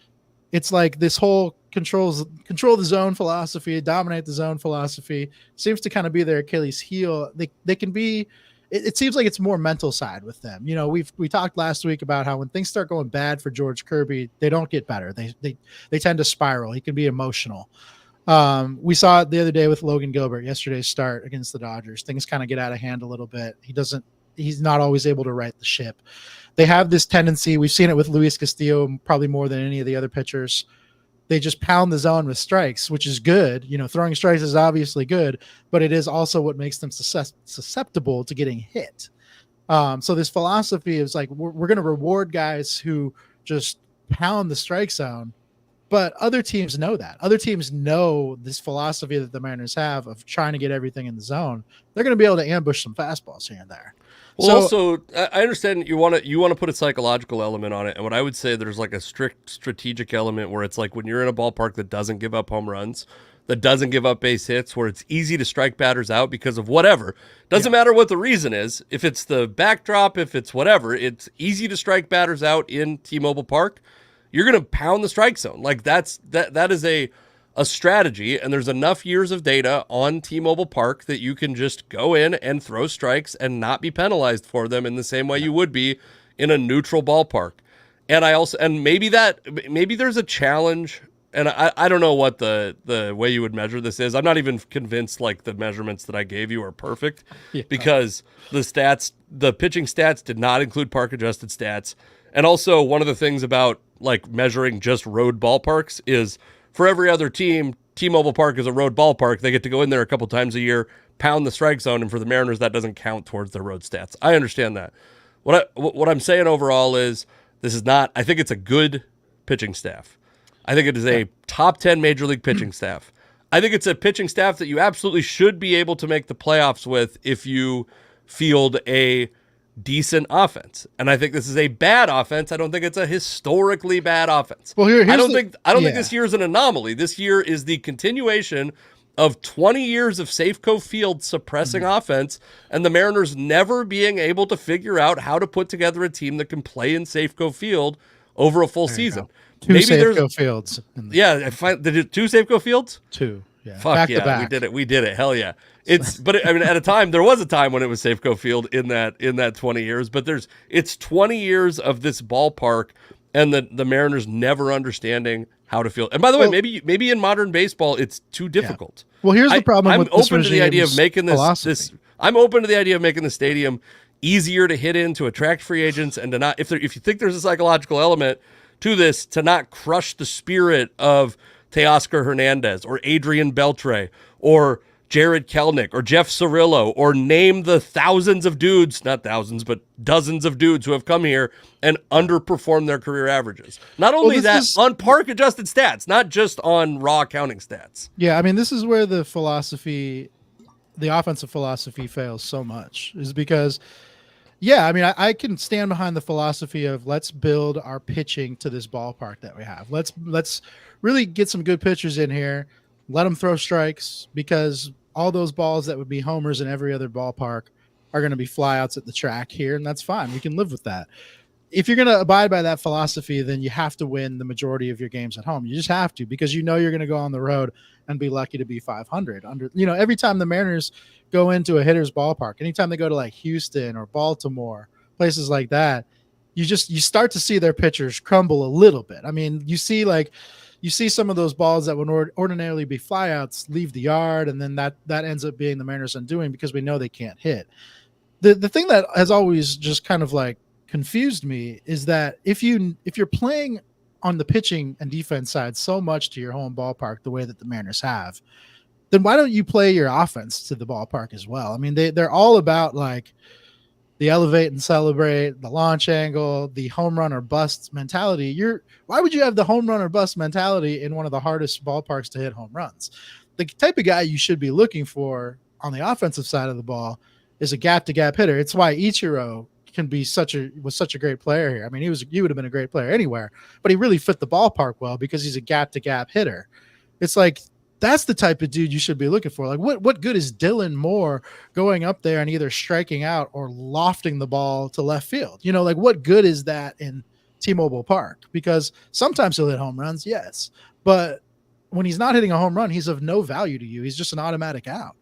it's like this whole control the zone philosophy, dominate the zone philosophy seems to kind of be their Achilles heel. They can be. It seems like it's more mental side with them. You know, we talked last week about how when things start going bad for George Kirby, they don't get better. They tend to spiral. He can be emotional. We saw it the other day with Logan Gilbert, yesterday's start against the Dodgers. Things kind of get out of hand a little bit. He's not always able to right the ship. They have this tendency. We've seen it with Luis Castillo probably more than any of the other pitchers. They just pound the zone with strikes, which is good. You know, throwing strikes is obviously good, but it is also what makes them susceptible to getting hit. So this philosophy is like, we're going to reward guys who just pound the strike zone. But other teams know that. Other teams know this philosophy that the Mariners have of trying to get everything in the zone. They're going to be able to ambush some fastballs here and there. Well, also, I understand you want to put a psychological element on it, and what I would say, there's like a strict strategic element where it's like when you're in a ballpark that doesn't give up home runs, that doesn't give up base hits, where it's easy to strike batters out because of whatever. Doesn't matter what the reason is. If it's the backdrop, if it's whatever, it's easy to strike batters out in T-Mobile Park. You're going to pound the strike zone. Like that is a strategy, and there's enough years of data on T-Mobile Park that you can just go in and throw strikes and not be penalized for them in the same way you would be in a neutral ballpark. And maybe there's a challenge, and I don't know what the way you would measure this is. I'm not even convinced like the measurements that I gave you are perfect because the pitching stats did not include park adjusted stats. And also one of the things about like measuring just road ballparks is for every other team, T-Mobile Park is a road ballpark. They get to go in there a couple times a year, pound the strike zone, and for the Mariners, that doesn't count towards their road stats. I understand that. What I'm saying overall is I think it's a good pitching staff. I think it is a top 10 major league pitching staff. I think it's a pitching staff that you absolutely should be able to make the playoffs with if you field a decent offense. And I think this is a bad offense. I don't think it's a historically bad offense. Well, I don't think this year is an anomaly. This year is the continuation of 20 years of Safeco Field suppressing offense and the Mariners never being able to figure out how to put together a team that can play in Safeco Field over a full season. Two Safeco Fields. They did 2 Safeco Fields? 2. Yeah. Fuck back yeah, we did it. Hell yeah. But I mean, there was a time when it was Safeco Field in that 20 years, but it's 20 years of this ballpark and the Mariners never understanding how to field. And by the way, maybe in modern baseball, it's too difficult. Yeah. Well, here's the problem. I'm open to the idea of making this. I'm open to the idea of making the stadium easier to hit in, to attract free agents, and to not, if you think there's a psychological element to this, to not crush the spirit of Teoscar Hernandez or Adrian Beltre or Jared Kelnick or Jeff Cirillo, or name the thousands of dudes, not thousands, but dozens of dudes who have come here and underperformed their career averages. Not only on park adjusted stats, not just on raw accounting stats. Yeah, I mean, this is where the offensive philosophy fails so much, is because, I mean, I can stand behind the philosophy of let's build our pitching to this ballpark that we have. Let's really get some good pitchers in here. Let them throw strikes, because all those balls that would be homers in every other ballpark are going to be flyouts at the track here, and that's fine. We can live with that. If you're going to abide by that philosophy, then you have to win the majority of your games at home. You just have to, because you're going to go on the road and be lucky to be 500. Every time the Mariners go into a hitter's ballpark, anytime they go to like Houston or Baltimore, places like that, you start to see their pitchers crumble a little bit. I mean, you see some of those balls that would ordinarily be flyouts leave the yard, and then that ends up being the Mariners' undoing, because we know they can't hit. The thing that has always just kind of like confused me is that if you're playing on the pitching and defense side so much to your home ballpark the way that the Mariners have, then why don't you play your offense to the ballpark as well? I mean, they're all about like the elevate and celebrate, the launch angle, the home run or bust mentality. Why would you have the home run or bust mentality in one of the hardest ballparks to hit home runs? The type of guy you should be looking for on the offensive side of the ball is a gap-to-gap hitter. It's why Ichiro was such a great player here. I mean, he would have been a great player anywhere, but he really fit the ballpark well because he's a gap-to-gap hitter. It's like That's the type of dude you should be looking for. Like, what good is Dylan Moore going up there and either striking out or lofting the ball to left field? You know, like, what good is that in T-Mobile Park? Because sometimes he'll hit home runs, yes, but when he's not hitting a home run, he's of no value to you. He's just an automatic out.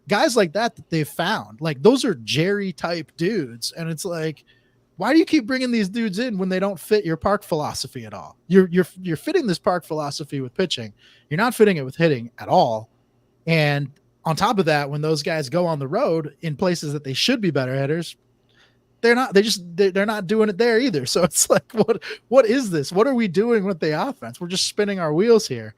Guys like that they've found, like, those are Jerry type dudes, and it's like, why do you keep bringing these dudes in when they don't fit your park philosophy at all? You're fitting this park philosophy with pitching. You're not fitting it with hitting at all. And on top of that, when those guys go on the road in places that they should be better hitters, they're not. They're not doing it there either. So it's like, what is this? What are we doing with the offense? We're just spinning our wheels here.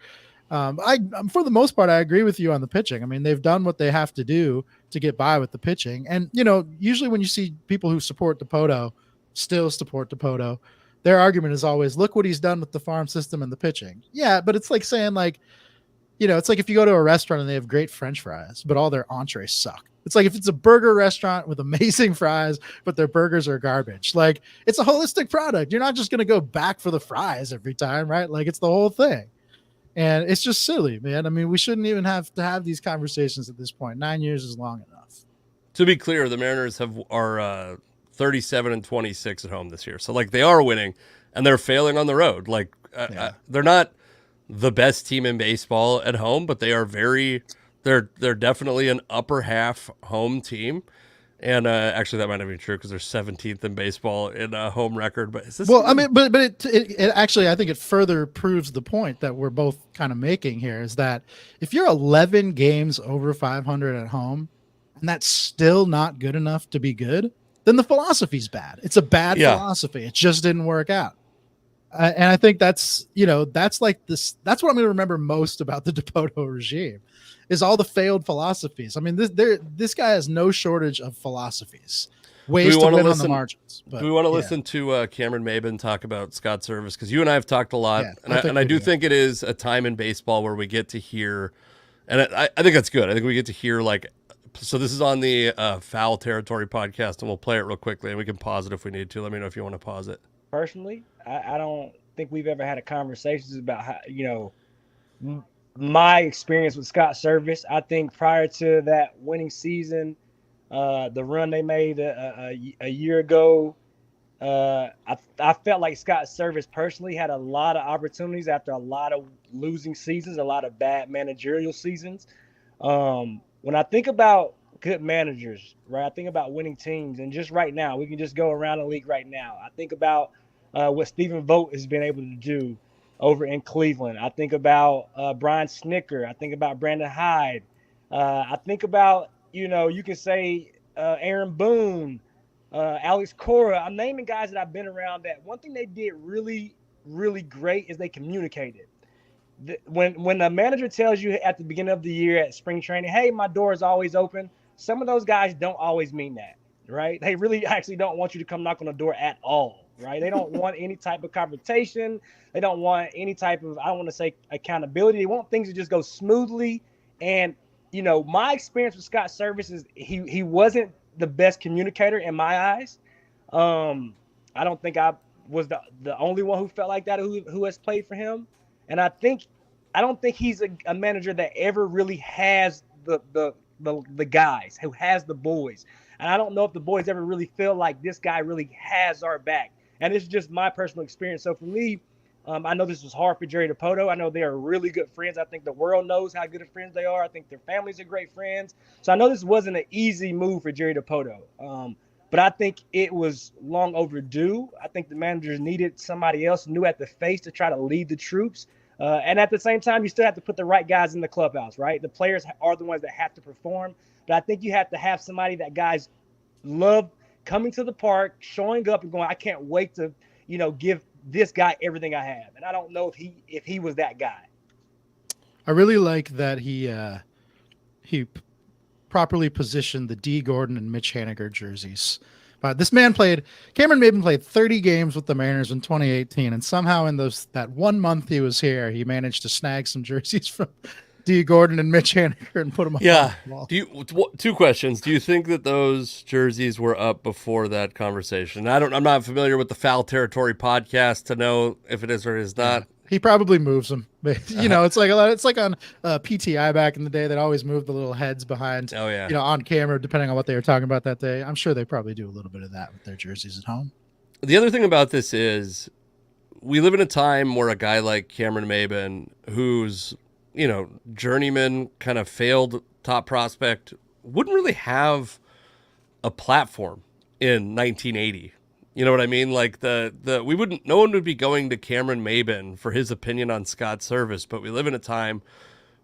I for the most part, I agree with you on the pitching. I mean, they've done what they have to do to get by with the pitching. And, you know, usually when you see people who support Dipoto, still support Dipoto, their argument is always, look what he's done with the farm system and the pitching. Yeah, but it's like saying, like, you know, it's like if you go to a restaurant and they have great French fries, but all their entrees suck. It's like if it's a burger restaurant with amazing fries, but their burgers are garbage. Like, it's a holistic product. You're not just going to go back for the fries every time, right? Like, it's the whole thing. And it's just silly, man. I mean, we shouldn't even have to have these conversations at this point. 9 years is long enough. To be clear, the Mariners are 37-26 at home this year. So, like, they are winning, and they're failing on the road. Like, they're not the best team in baseball at home, but they are they're definitely an upper half home team. And actually, that might not be true because they're 17th in baseball in a home record. But is this? Well, I mean, but it actually, I think it further proves the point that we're both kind of making here, is that if you're 11 games over 500 at home, and that's still not good enough to be good, then the philosophy's bad. It's a bad philosophy. It just didn't work out. And I think that's, you know, that's like this. That's what I'm going to remember most about the Dipoto regime, is all the failed philosophies. I mean, this guy has no shortage of philosophies, ways to win on the margins. But, do we want to listen to Cameron Maben talk about Scott Servais? Because you and I have talked a lot, and I do think it is a time in baseball where we get to hear, and I think that's good. I think we get to hear, like, so this is on the Foul Territory podcast, and we'll play it real quickly, and we can pause it if we need to. Let me know if you want to pause it. Personally, I don't think we've ever had a conversation about how, you know, my experience with Scott Servais. I think prior to that winning season, the run they made a year ago, I felt like Scott Servais personally had a lot of opportunities after a lot of losing seasons, a lot of bad managerial seasons. When I think about good managers, right, I think about winning teams. And just right now, we can just go around the league right now. I think about what Stephen Vogt has been able to do over in Cleveland. I think about Brian Snicker. I think about Brandon Hyde. I think about, you know, you can say Aaron Boone, Alex Cora. I'm naming guys that I've been around that one thing they did really, really great is they communicated. When the manager tells you at the beginning of the year at spring training, hey, my door is always open, some of those guys don't always mean that, right? They really actually don't want you to come knock on the door at all, right? They don't want any type of confrontation. They don't want any type of, I don't want to say accountability. They want things to just go smoothly. And, you know, my experience with Scott Servais is he wasn't the best communicator in my eyes. I don't think I was the only one who felt like that who has played for him. And I don't think he's a manager that ever really has the guys, who has the boys. And I don't know if the boys ever really feel like this guy really has our back. And it's just my personal experience. So for me, I know this was hard for Jerry Dipoto. I know they are really good friends. I think the world knows how good of friends they are. I think their families are great friends. So I know this wasn't an easy move for Jerry Dipoto. But I think it was long overdue. I think the managers needed somebody else new at the face to try to lead the troops. And at the same time, you still have to put the right guys in the clubhouse, right? The players are the ones that have to perform. But I think you have to have somebody that guys love coming to the park, showing up and going, I can't wait to, you know, give this guy everything I have. And I don't know if he was that guy. I really like that he properly positioned the D. Gordon and Mitch Haniger jerseys. But this man Cameron Maben played 30 games with the Mariners in 2018, and somehow in that 1 month he was here, he managed to snag some jerseys from D. Gordon and Mitch Haniger and put them up. Yeah. On the wall. Two questions. Do you think that those jerseys were up before that conversation? I'm not familiar with the Foul Territory podcast to know if it is or is not. He probably moves them. It's like on PTI back in the day that always moved the little heads behind. Oh yeah. On camera, depending on what they were talking about that day. I'm sure they probably do a little bit of that with their jerseys at home. The other thing about this is we live in a time where a guy like Cameron Maben, who's, journeyman kind of failed top prospect, wouldn't really have a platform in 1980. You know what I mean? Like no one would be going to Cameron Maben for his opinion on Scott Servais, but we live in a time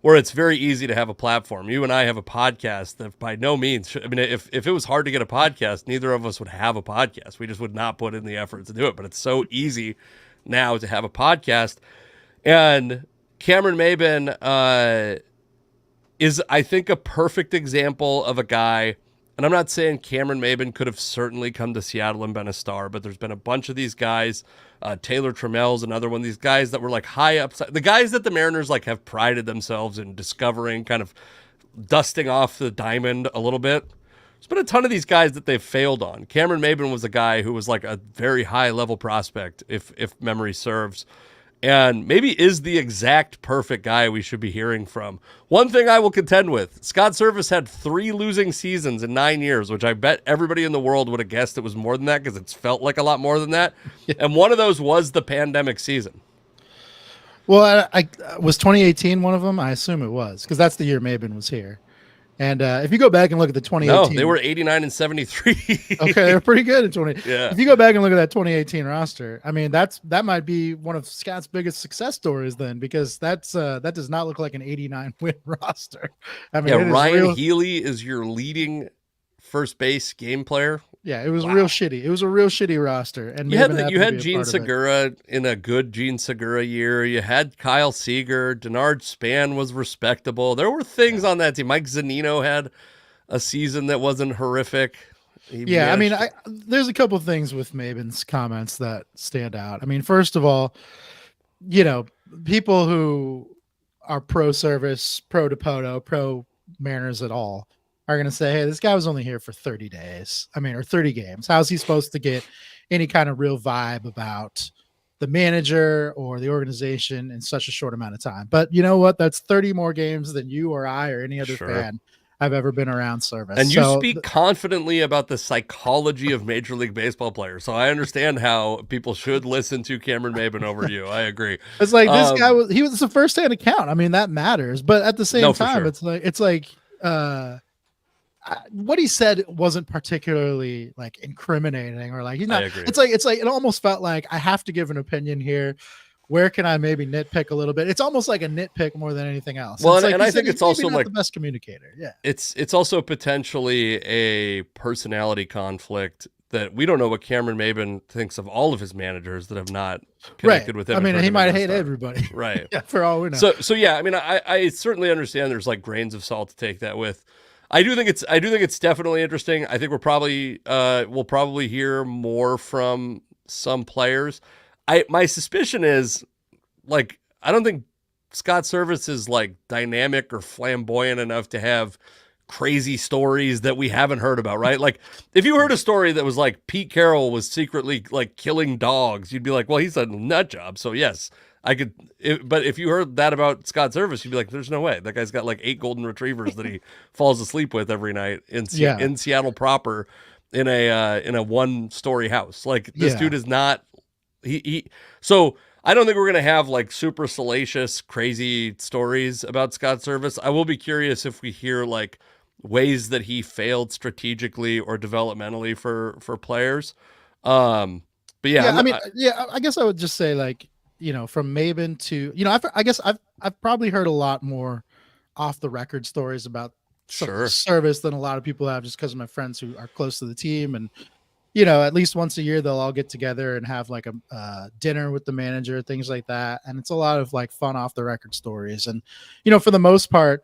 where it's very easy to have a platform. You and I have a podcast that by no means, if it was hard to get a podcast, neither of us would have a podcast. We just would not put in the effort to do it, but it's so easy now to have a podcast. And Cameron Maben is, I think, a perfect example of a guy. And I'm not saying Cameron Maben could have certainly come to Seattle and been a star, but there's been a bunch of these guys. Taylor Trammell's another one. These guys that were like high upside, the guys that the Mariners like have prided themselves in discovering, kind of dusting off the diamond a little bit. There's been a ton of these guys that they've failed on. Cameron Maben was a guy who was like a very high level prospect, if memory serves, and maybe is the exact perfect guy we should be hearing from. One thing I will contend with, Scott Servais had 3 losing seasons in 9 years, which I bet everybody in the world would have guessed it was more than that because it's felt like a lot more than that. And one of those was the pandemic season. Well, I was 2018 one of them? I assume it was because that's the year Maben was here. And if you go back and look at the 2018, no, they were 89 and 73. Okay, they were pretty good in 20. Yeah. If you go back and look at that 2018 roster, I mean that might be one of Scott's biggest success stories then, because that does not look like an 89 win roster. I mean, Ryan Healy is your leading first base game player. Yeah, it was real shitty. It was a real shitty roster. And you had Gene Segura in a good Gene Segura year. You had Kyle Seager. Denard Span was respectable. There were things on that team. Mike Zunino had a season that wasn't horrific. There's a couple of things with Maben's comments that stand out. I mean, first of all, people who are pro Servais, pro Dipoto, pro Mariners at all are going to say, hey, this guy was only here for 30 days. Or 30 games. How's he supposed to get any kind of real vibe about the manager or the organization in such a short amount of time? But you know what? That's 30 more games than you or I or any other fan I've ever been around Servais. And you speak confidently about the psychology of Major League Baseball players. So I understand how people should listen to Cameron Maben over you. I agree. It's like this guy was a first-hand account. I mean, that matters. But at the same time, it's like what he said wasn't particularly like incriminating or like he's not. It's like it almost felt like I have to give an opinion here. Where can I maybe nitpick a little bit? It's almost like a nitpick more than anything else. Well, and I think it's also like the best communicator. Yeah, it's also potentially a personality conflict that we don't know what Cameron Maben thinks of all of his managers that have not connected with him. I mean, he might hate everybody. Right. Yeah, for all we know. So yeah, I mean, I certainly understand there's like grains of salt to take that with. I do think it's definitely interesting. I think we'll probably hear more from some players. My suspicion is like I don't think Scott Servais is like dynamic or flamboyant enough to have crazy stories that we haven't heard about, right? Like if you heard a story that was like Pete Carroll was secretly like killing dogs, you'd be like, well, he's a nut job. So yes, I could, but if you heard that about Scott Servais, you'd be like, there's no way. That guy's got like 8 golden retrievers that he falls asleep with every night in Seattle proper in a 1-story house. Like this dude is not, so I don't think we're going to have like super salacious, crazy stories about Scott Servais. I will be curious if we hear like ways that he failed strategically or developmentally for players. But yeah, I guess I would just say like, from Maben to, I guess I've probably heard a lot more off the record stories about Servais than a lot of people have, just because of my friends who are close to the team. And, at least once a year, they'll all get together and have like a dinner with the manager, things like that. And it's a lot of like fun off the record stories. And, for the most part,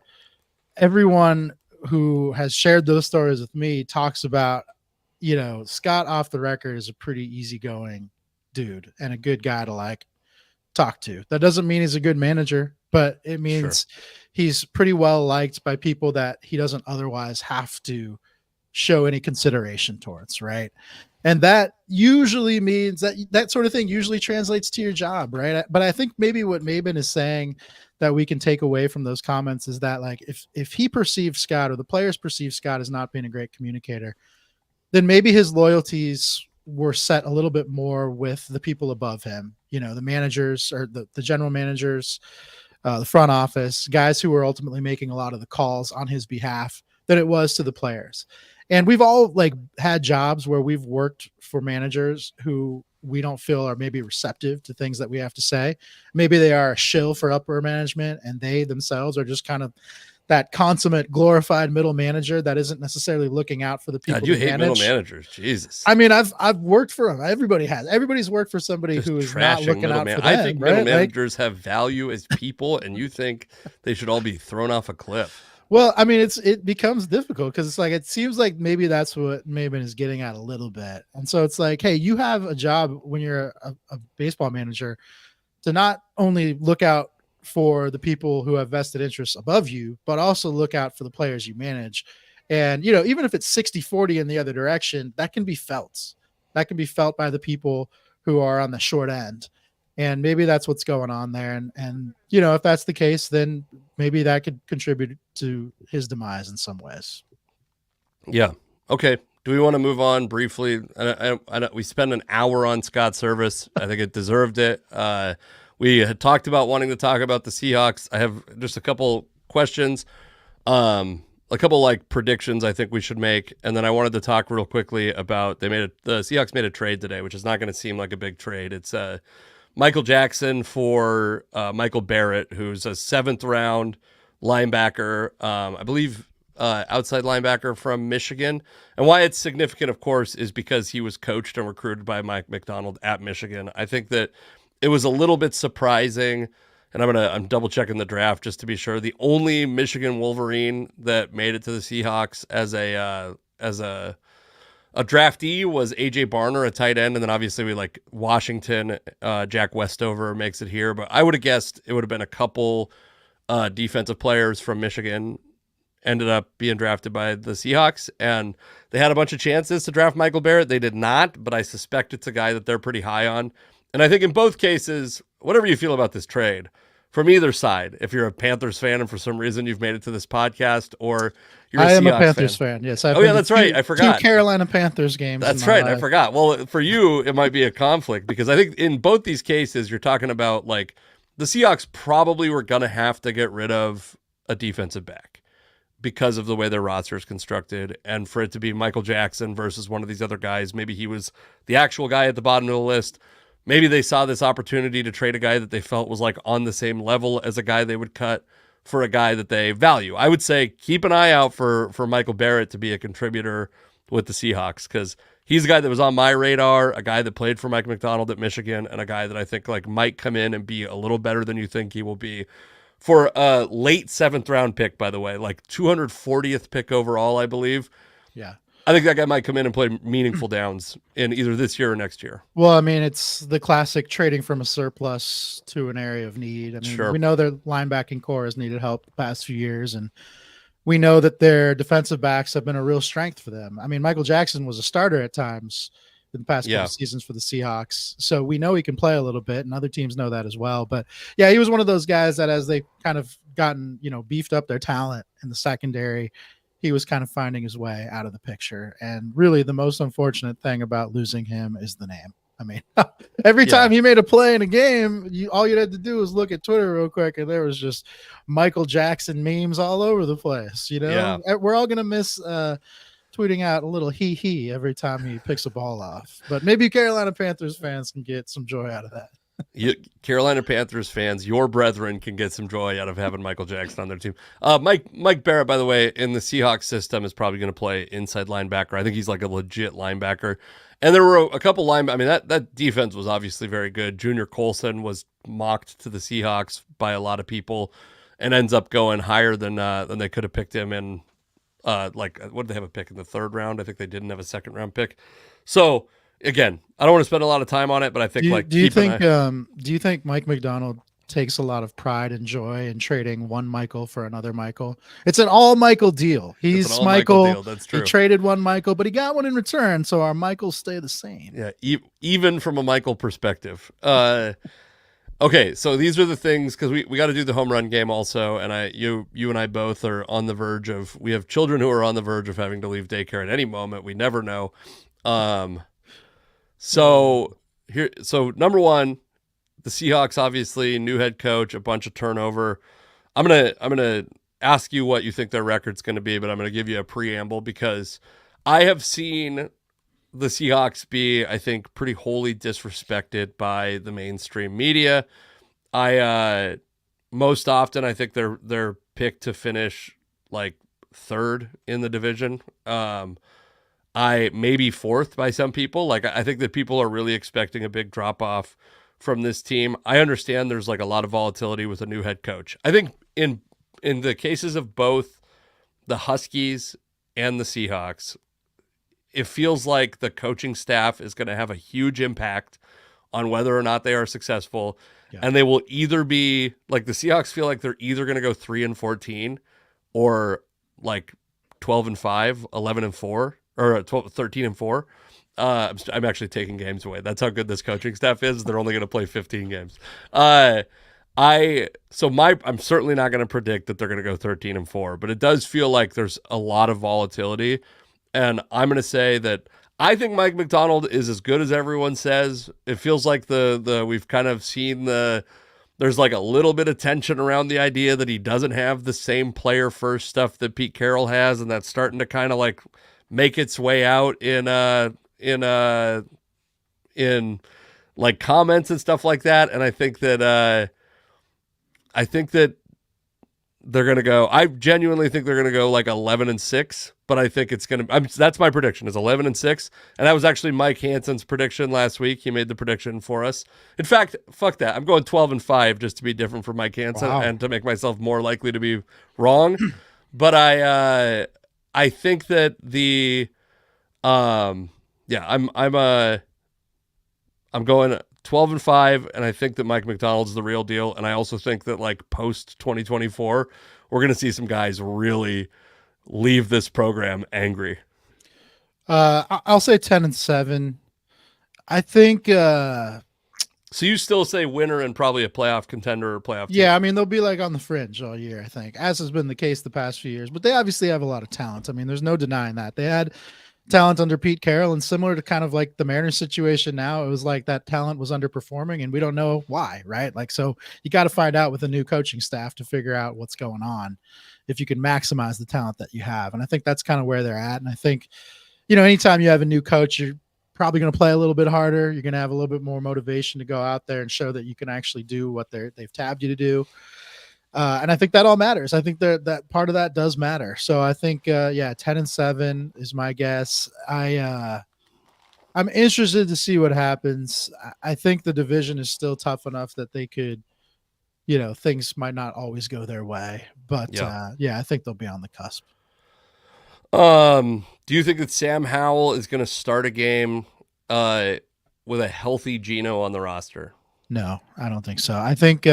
everyone who has shared those stories with me talks about, Scott off the record is a pretty easygoing dude and a good guy to like talk to. That doesn't mean he's a good manager, but it means he's pretty well liked by people that he doesn't otherwise have to show any consideration towards, right? And that usually means that sort of thing usually translates to your job, right? But I think maybe what Maben is saying that we can take away from those comments is that, like, if he perceives Scott, or the players perceive Scott as not being a great communicator, then maybe his loyalties were set a little bit more with the people above him, the managers, or the general managers, the front office, guys who were ultimately making a lot of the calls on his behalf, than it was to the players. And we've all had jobs where we've worked for managers who we don't feel are maybe receptive to things that we have to say. Maybe they are a shill for upper management, and they themselves are just kind of that consummate glorified middle manager that isn't necessarily looking out for the people. God, you hate middle managers. Jesus. I mean, I've worked for them. Everybody has. Everybody's worked for somebody just who is not looking out for them. I think middle managers have value as people, and you think they should all be thrown off a cliff. Well, I mean, it becomes difficult because it's it seems like maybe that's what Maben is getting at a little bit. And so it's like, hey, you have a job when you're a baseball manager to not only look out for the people who have vested interests above you, but also look out for the players you manage. And, even if it's 60-40 in the other direction, that can be felt. That can be felt by the people who are on the short end. And maybe that's what's going on there. And if that's the case, then maybe that could contribute to his demise in some ways. Yeah. Okay. Do we want to move on briefly? I we spent an hour on Scott Servais. I think it deserved it. We had talked about wanting to talk about the Seahawks. I have just a couple questions, a couple predictions I think we should make. And then I wanted to talk real quickly about the Seahawks made a trade today, which is not going to seem like a big trade. It's Michael Jackson for Michael Barrett, who's a 7th round linebacker, I believe outside linebacker from Michigan. And why it's significant, of course, is because he was coached and recruited by Mike Macdonald at Michigan. I think that it was a little bit surprising, and I'm double checking the draft just to be sure. The only Michigan Wolverine that made it to the Seahawks as a draftee was AJ Barner, a tight end, and then obviously we Washington. Jack Westover makes it here, but I would have guessed it would have been a couple defensive players from Michigan ended up being drafted by the Seahawks, and they had a bunch of chances to draft Michael Barrett. They did not, but I suspect it's a guy that they're pretty high on. And I think in both cases, whatever you feel about this trade, from either side, if you're a Panthers fan and for some reason you've made it to this podcast, or you're a Seahawks am a Panthers fan. Yes. That's right. I forgot. 2 Carolina Panthers games. That's right. I forgot. Well, for you, it might be a conflict because I think in both these cases, you're talking about the Seahawks probably were going to have to get rid of a defensive back because of the way their roster is constructed, and for it to be Michael Jackson versus one of these other guys, maybe he was the actual guy at the bottom of the list. Maybe they saw this opportunity to trade a guy that they felt was on the same level as a guy they would cut for a guy that they value. I would say keep an eye out for Michael Barrett to be a contributor with the Seahawks, because he's a guy that was on my radar, a guy that played for Mike Macdonald at Michigan, and a guy that I think might come in and be a little better than you think he will be. For a late 7th round pick, by the way, 240th pick overall, I believe. Yeah. I think that guy might come in and play meaningful downs in either this year or next year. Well, I mean, it's the classic trading from a surplus to an area of need. I mean, sure. We know their linebacking core has needed help the past few years, and we know that their defensive backs have been a real strength for them. I mean, Michael Jackson was a starter at times in the past couple seasons for the Seahawks, so we know he can play a little bit, and other teams know that as well. But yeah, he was one of those guys that as they kind of gotten, beefed up their talent in the secondary, he was kind of finding his way out of the picture. And really the most unfortunate thing about losing him is the name. I mean, every time he made a play in a game, all you had to do was look at Twitter real quick, and there was just Michael Jackson memes all over the place. We're all going to miss tweeting out a little hee every time he picks a ball off. But maybe Carolina Panthers fans can get some joy out of that. Carolina Panthers fans, your brethren, can get some joy out of having Michael Jackson on their team. Mike Barrett, by the way, in the Seahawks system is probably going to play inside linebacker. I think he's a legit linebacker. And there were a couple linebackers. I mean, that defense was obviously very good. Junior Colson was mocked to the Seahawks by a lot of people and ends up going higher than they could have picked him in. What did they have a pick in the 3rd round? I think they didn't have a 2nd round pick. So again, I don't want to spend a lot of time on it, but I think do you think Mike Macdonald takes a lot of pride and joy in trading one Michael for another Michael. It's an all Michael deal. He's Michael deal. That's true. He traded one Michael, but he got one in return, so our Michaels stay the same. Yeah, even from a Michael perspective. Okay, so these are the things, because we got to do the home run game also, and you and I both are on the verge of, we have children who are on the verge of having to leave daycare at any moment. We never know. So number one, the Seahawks, obviously, new head coach, a bunch of turnover. I'm gonna ask you what you think their record's going to be, but I'm going to give you a preamble because I have seen the Seahawks be, I think, pretty wholly disrespected by the mainstream media. Most often I think they're picked to finish like third in the division. I maybe fourth by some people. Like, I think that people are really expecting a big drop off from this team. I understand there's like a lot of volatility with a new head coach. I think in the cases of both the Huskies and the Seahawks, it feels like the coaching staff is going to have a huge impact on whether or not they are successful. Yeah. And they will either be like, the Seahawks feel like they're either going to go 3-14 or like 12-5, 11-4, or 13-4. I'm actually taking games away. That's how good this coaching staff is. They're only going to play 15 games. I'm certainly not going to predict that they're going to go 13-4, but it does feel like there's a lot of volatility. And I'm going to say that I think Mike Macdonald is as good as everyone says. It feels like we've kind of seen there's like a little bit of tension around the idea that he doesn't have the same player first stuff that Pete Carroll has. And that's starting to kind of like make its way out in like comments and stuff like that. And I think that they're going to go, I genuinely think they're going to go like 11-6, but I think it's going to, that's my prediction, is 11-6. And that was actually Mike Hansen's prediction last week. He made the prediction for us. In fact, fuck that. I'm going 12-5 just to be different from Mike Hansen. Wow. And to make myself more likely to be wrong. But I think that I'm going 12-5, and I think that Mike Macdonald's the real deal. And I also think that like post 2024, we're going to see some guys really leave this program angry. I'll say 10-7. I think. So you still say winner and probably a playoff contender or playoff team? Yeah, I mean, they'll be like on the fringe all year, I think, as has been the case the past few years. But they obviously have a lot of talent. I mean, there's no denying that. They had talent under Pete Carroll, and similar to kind of like the Mariners situation now, it was like that talent was underperforming, and we don't know why, right? Like, so you got to find out with a new coaching staff to figure out what's going on, if you can maximize the talent that you have. And I think that's kind of where they're at. And I think, anytime you have a new coach, you're probably going to play a little bit harder. You're going to have a little bit more motivation to go out there and show that you can actually do what they've tabbed you to do. And I think that all matters. I think that part of that does matter. So I think, 10-7 is my guess. I'm interested to see what happens. I think the division is still tough enough that they could, things might not always go their way, but I think they'll be on the cusp. Do you think that Sam Howell is going to start a game with a healthy Geno on the roster? No, I don't think so. I think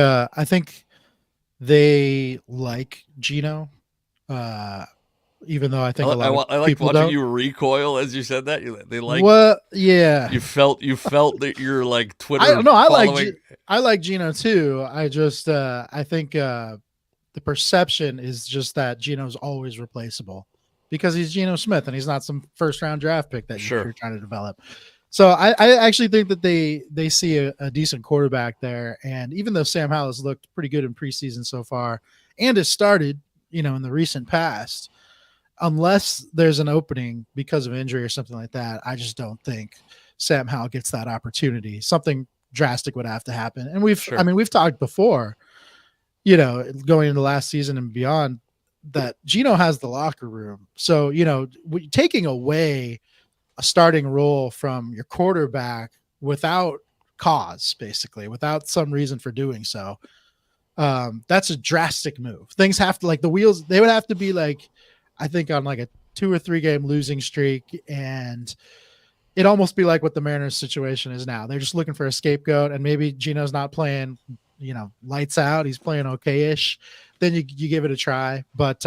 they like Geno, even though I think I like watching you recoil as you said that. They like what? Yeah, you felt that you're like Twitter. I like Geno too. I just I think the perception is just that Geno's always replaceable because he's Geno Smith and he's not some first round draft pick that you're trying to develop. So I actually think that they see a decent quarterback there. And even though Sam Howell has looked pretty good in preseason so far and has started, in the recent past, unless there's an opening because of injury or something like that, I just don't think Sam Howell gets that opportunity. Something drastic would have to happen. And we've talked before, going into last season and beyond, that Geno has the locker room. So, taking away a starting role from your quarterback without cause, basically, without some reason for doing so, that's a drastic move. Things have to, like, the wheels, they would have to be like, I think, on like a 2 or 3 game losing streak, and it almost be like what the Mariners situation is now. They're just looking for a scapegoat, and maybe Geno's not playing lights out, he's playing okay-ish, then you give it a try. But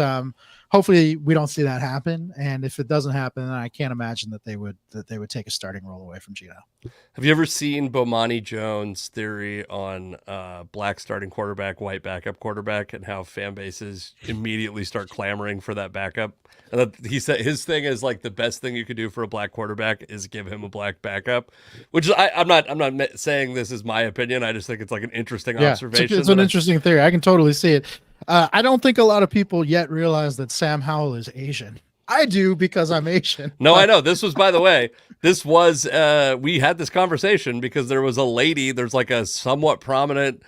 hopefully we don't see that happen. And if it doesn't happen, then I can't imagine that they would take a starting role away from Gino. Have you ever seen Bomani Jones' theory on black starting quarterback, white backup quarterback, and how fan bases immediately start clamoring for that backup? And that he said his thing is like the best thing you could do for a black quarterback is give him a black backup, which is, I'm not saying this is my opinion. I just think it's like an interesting observation. It's an interesting theory. I can totally see it. I don't think a lot of people yet realize that Sam Howell is Asian. I do because I'm Asian. No, I know. This was, by the way, we had this conversation because there was a lady, there's like a somewhat prominent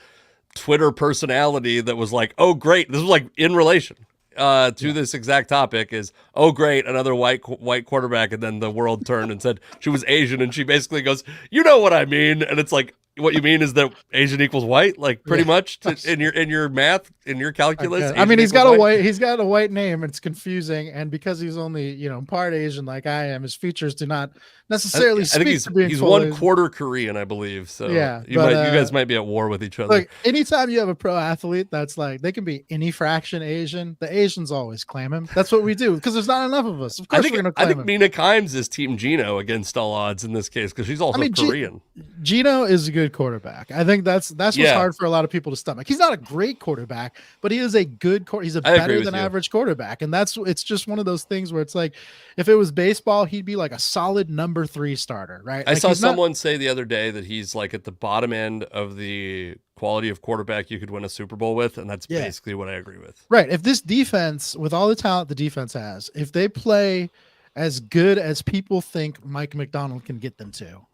Twitter personality that was like, oh, great. This was like in relation to this exact topic is, oh, great, another white quarterback. And then the world turned and said she was Asian. And she basically goes, you know what I mean? And it's like, what you mean is that Asian equals white, like pretty much in your math, in your calculus. I mean, he's got a white name. It's confusing, and because he's only part Asian like I am, his features do not necessarily. I think he's 1/4 Korean, I believe. So yeah, you guys might be at war with each other. Like anytime you have a pro athlete that's like they can be any fraction Asian, the Asians always claim him. That's what we do because there's not enough of us. Of course, we're going to claim him. I think Mina Kimes is Team Gino against all odds in this case because she's also Korean. Gino is a good quarterback. I think that's what's hard for a lot of people to stomach. He's not a great quarterback, but he is a good he's a better than average quarterback. And it's just one of those things where it's like if it was baseball, he'd be like a solid number 3 starter, right? I saw someone say the other day that he's like at the bottom end of the quality of quarterback you could win a Super Bowl with, and that's basically what I agree with. Right. If this defense, with all the talent the defense has, if they play as good as people think Mike McDonald can get them to,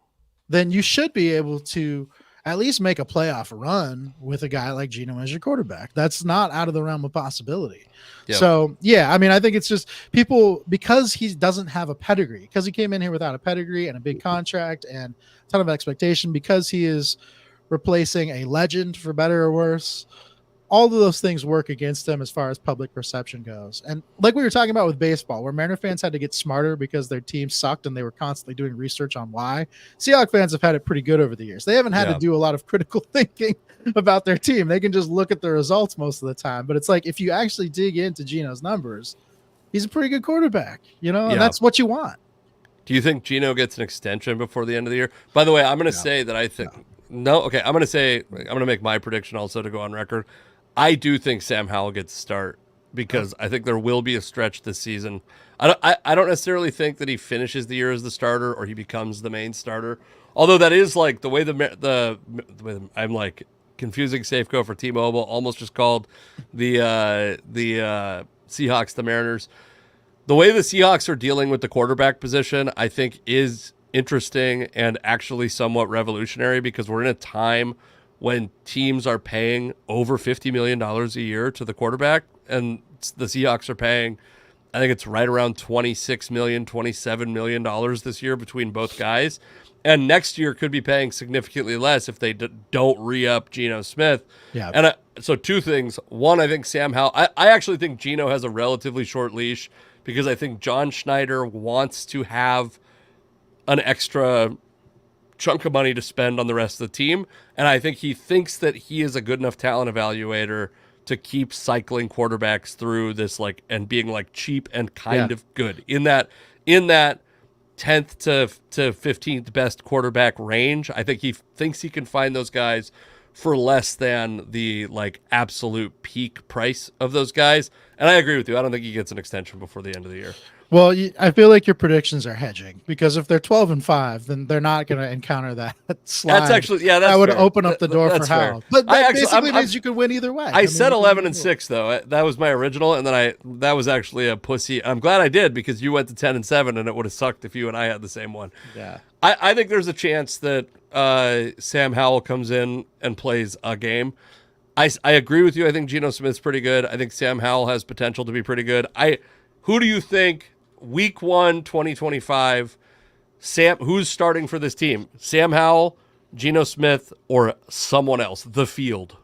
then you should be able to at least make a playoff run with a guy like Gino as your quarterback. That's not out of the realm of possibility. Yep. So, I mean, I think it's just people, because he doesn't have a pedigree, because he came in here without a pedigree and a big contract and a ton of expectation, because he is replacing a legend for better or worse. All of those things work against them as far as public perception goes. And like we were talking about with baseball, where Mariner fans had to get smarter because their team sucked and they were constantly doing research on why. Seahawks fans have had it pretty good over the years. They haven't had to do a lot of critical thinking about their team. They can just look at the results most of the time. But it's like, if you actually dig into Gino's numbers, he's a pretty good quararterback, and that's what you want. Do you think Gino gets an extension before the end of the year? By the way, I'm going to say that I think I'm going to make my prediction also to go on record. I do think Sam Howell gets a start because I think there will be a stretch this season. I don't necessarily think that he finishes the year as the starter or he becomes the main starter. Although that is like the way the way I'm like confusing Safeco for T-Mobile, almost just called the Seahawks the Mariners. The way the Seahawks are dealing with the quarterback position, I think, is interesting and actually somewhat revolutionary because we're in a time when teams are paying over $50 million a year to the quarterback, and the Seahawks are paying, I think it's right around $26 million, $27 million this year between both guys. And next year could be paying significantly less if they don't re-up Geno Smith. Yeah. And so two things. One, I think Sam Howell, I actually think Geno has a relatively short leash because I think John Schneider wants to have an extra chunk of money to spend on the rest of the team. And I think he thinks that he is a good enough talent evaluator to keep cycling quarterbacks through this, like, and being like cheap and kind of good in that 10th to 15th best quarterback range. I think he thinks he can find those guys for less than the like absolute peak price of those guys. And I agree with you. I don't think he gets an extension before the end of the year. Well, I feel like your predictions are hedging because if they're 12-5, then they're not going to encounter that slide. That's actually, that's that would fair. open up the door for Howell. But that basically means you could win either way. I said 11-6 though. That was my original, and then that was actually a pussy. I'm glad I did because you went to 10-7, and it would have sucked if you and I had the same one. Yeah, I think there's a chance that Sam Howell comes in and plays a game. I agree with you. I think Geno Smith's pretty good. I think Sam Howell has potential to be pretty good. Who do you think? Week 1, 2025, who's starting for this team? Sam Howell, Geno Smith, or someone else? The field.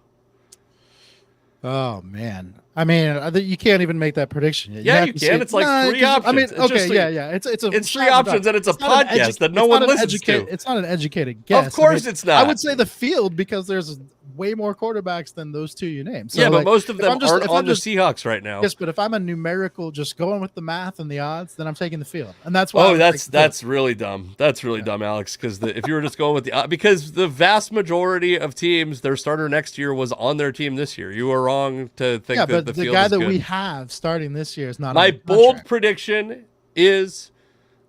Oh, man. I mean, you can't even make that prediction yet. Yeah, you can. It's like 3 options. I mean, it's 3 options, and it's a podcast that no one listens to. It's not an educated guess. Of course it's not. I would say the field because there's way more quarterbacks than those two you named. So yeah, but like, most of them aren't on the just, Seahawks right now. Yes, but if I'm a numerical, just going with the math and the odds, then I'm taking the field, and that's why. Oh, that's really dumb. That's really dumb, Alex. Because if you were just going with the because the vast majority of teams, their starter next year was on their team this year. You were wrong to think that but the the field guy is that good. we have starting this year is not. My bold prediction is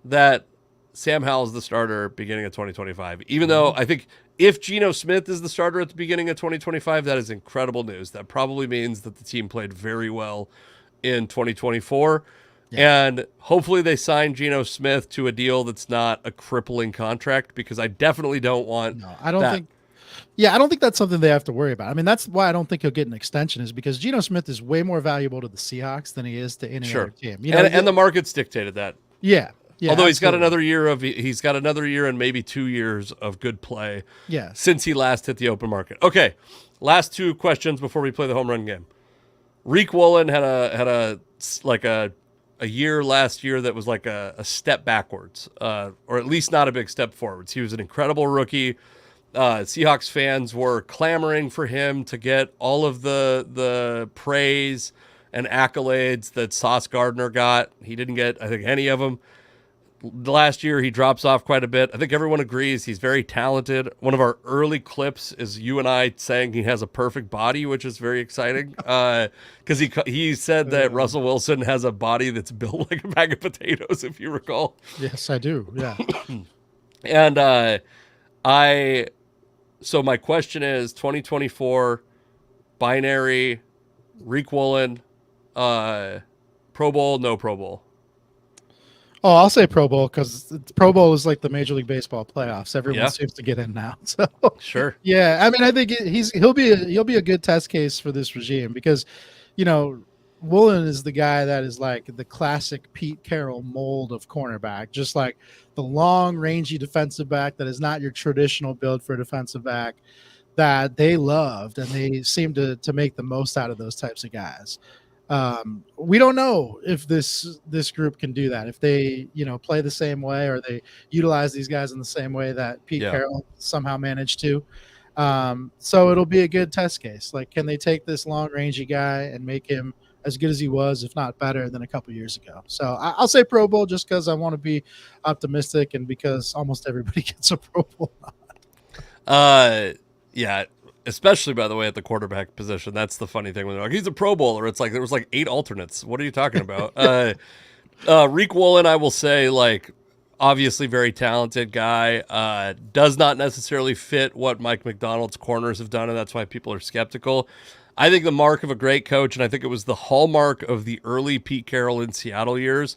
that Sam Howell is the starter beginning of 2025. Even though I think if Geno Smith is the starter at the beginning of 2025, that is incredible news. That probably means that the team played very well in 2024. Yeah. And hopefully they sign Geno Smith to a deal that's not a crippling contract, because I definitely don't want. No, I don't think. Yeah, I don't think that's something they have to worry about. I mean, that's why I don't think he'll get an extension, is because Geno Smith is way more valuable to the Seahawks than he is to any other team. You know, and the market's dictated that. Yeah. Yeah, although he's got another year and maybe 2 years of good play. Yeah. Since he last hit the open market. Okay, last two questions before we play the home run game. Rick Woolen had a year last year that was like a step backwards, or at least not a big step forwards. He was an incredible rookie. Seahawks fans were clamoring for him to get all of the praise and accolades that Sauce Gardner got. He didn't get, I think, any of them. Last year, he drops off quite a bit. I think everyone agrees he's very talented. One of our early clips is you and I saying he has a perfect body, which is very exciting, because he said that Russell Wilson has a body that's built like a bag of potatoes, if you recall. Yes, I do. Yeah. And so my question is 2024 binary, Rick Woolen, Pro Bowl, no Pro Bowl. Oh, I'll say Pro Bowl, because Pro Bowl is like the Major League Baseball playoffs. Everyone seems to get in now. So sure. Yeah, I mean, I think he'll be a good test case for this regime, because, you know, Woolen is the guy that is like the classic Pete Carroll mold of cornerback, just like the long, rangy defensive back that is not your traditional build for a defensive back, that they loved, and they seem to make the most out of those types of guys. We don't know if this group can do that, if they, you know, play the same way, or they utilize these guys in the same way that Pete Carroll somehow managed to. So it'll be a good test case. Like, can they take this long, rangy guy and make him as good as he was, if not better, than a couple years ago? So I'll say Pro Bowl, just because I want to be optimistic, and because almost everybody gets a Pro Bowl. Yeah. Especially, by the way, at the quarterback position. That's the funny thing. When they're like, he's a Pro Bowler, it's like there was like 8 alternates. What are you talking about? Rick Woolen, I will say, like, obviously very talented guy. Does not necessarily fit what Mike McDonald's corners have done, and that's why people are skeptical. I think the mark of a great coach, and I think it was the hallmark of the early Pete Carroll in Seattle years,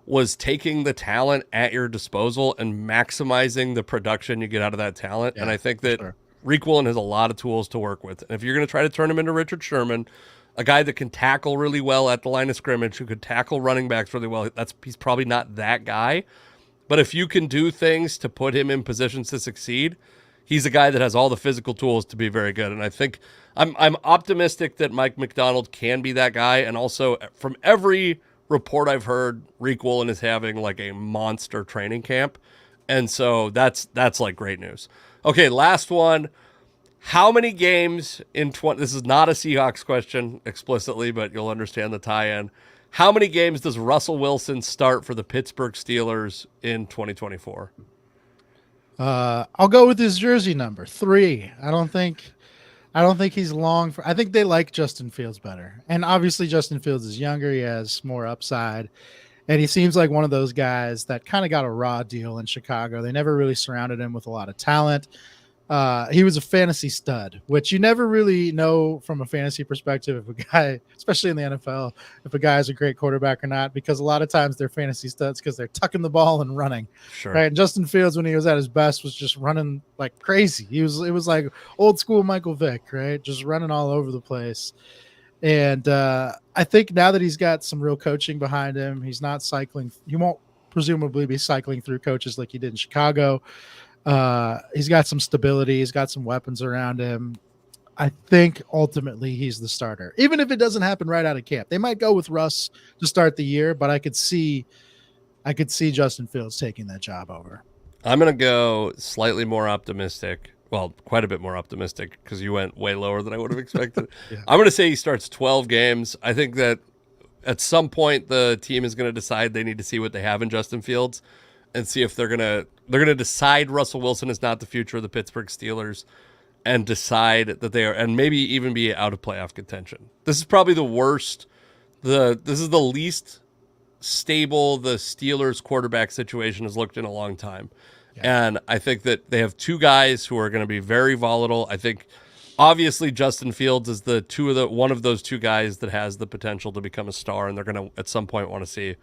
was taking the talent at your disposal and maximizing the production you get out of that talent. Yeah, and I think that Rick Woolen has a lot of tools to work with. And if you're going to try to turn him into Richard Sherman, a guy that can tackle really well at the line of scrimmage, who could tackle running backs really well, he's probably not that guy. But if you can do things to put him in positions to succeed, he's a guy that has all the physical tools to be very good. And I think I'm optimistic that Mike McDonald can be that guy. And also, from every report I've heard, Rick Woolen is having like a monster training camp. And so that's like great news. Okay, last one. How many games in this is not a Seahawks question explicitly, but you'll understand the tie-in. How many games does Russell Wilson start for the Pittsburgh Steelers in 2024? I'll go with his jersey number, 3. I don't think he's long for. I think they like Justin Fields better, and obviously Justin Fields is younger. He has more upside, and he seems like one of those guys that kind of got a raw deal in Chicago. They never really surrounded him with a lot of talent. He was a fantasy stud, which you never really know from a fantasy perspective if a guy, especially in the NFL, if a guy is a great quarterback or not, because a lot of times they're fantasy studs because they're tucking the ball and running. Sure. Right. And Justin Fields, when he was at his best, was just running like crazy. It was like old school Michael Vick, right? Just running all over the place. And I think now that he's got some real coaching behind him, he's not cycling. He won't presumably be cycling through coaches like he did in Chicago. He's got some stability. He's got some weapons around him. I think ultimately he's the starter, even if it doesn't happen right out of camp. They might go with Russ to start the year, but I could see Justin Fields taking that job over. I'm going to go slightly more optimistic. well, quite a bit more optimistic because you went way lower than I would have expected. Yeah. I'm going to say he starts 12 games. I think that at some point the team is going to decide they need to see what they have in Justin Fields and see if they're going to decide Russell Wilson is not the future of the Pittsburgh Steelers and decide that they are, and maybe even be out of playoff contention. This is probably the worst. This is the least stable the Steelers quarterback situation has looked in a long time. Yeah. And I think that they have two guys who are going to be very volatile. I think obviously Justin Fields is one of those two guys that has the potential to become a star, and they're going to at some point want to see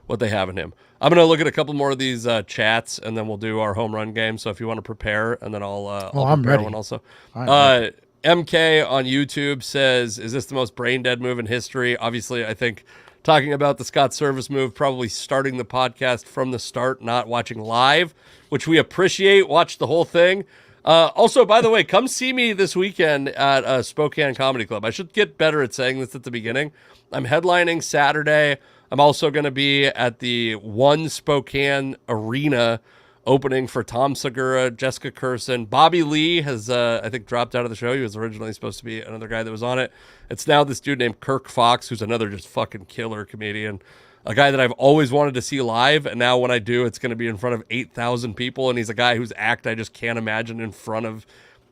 what they have in him. I'm going to look at a couple more of these chats, and then we'll do our home run game. So if you want to prepare, and then I'll prepare ready. One also. MK on YouTube says, is this the most brain dead move in history? Obviously, I think talking about the Scott Servais move, probably starting the podcast from the start, not watching live, which we appreciate. Watch the whole thing. Also, by the way, come see me this weekend at Spokane Comedy Club. I should get better at saying this at the beginning. I'm headlining Saturday. I'm also going to be at the One Spokane Arena opening for Tom Segura, Jessica Curson. Bobby Lee has, I think, dropped out of the show. He was originally supposed to be another guy that was on it. It's now this dude named Kirk Fox, who's another just fucking killer comedian. A guy that I've always wanted to see live, and now when I do, it's going to be in front of 8,000 people, and he's a guy whose act I just can't imagine in front of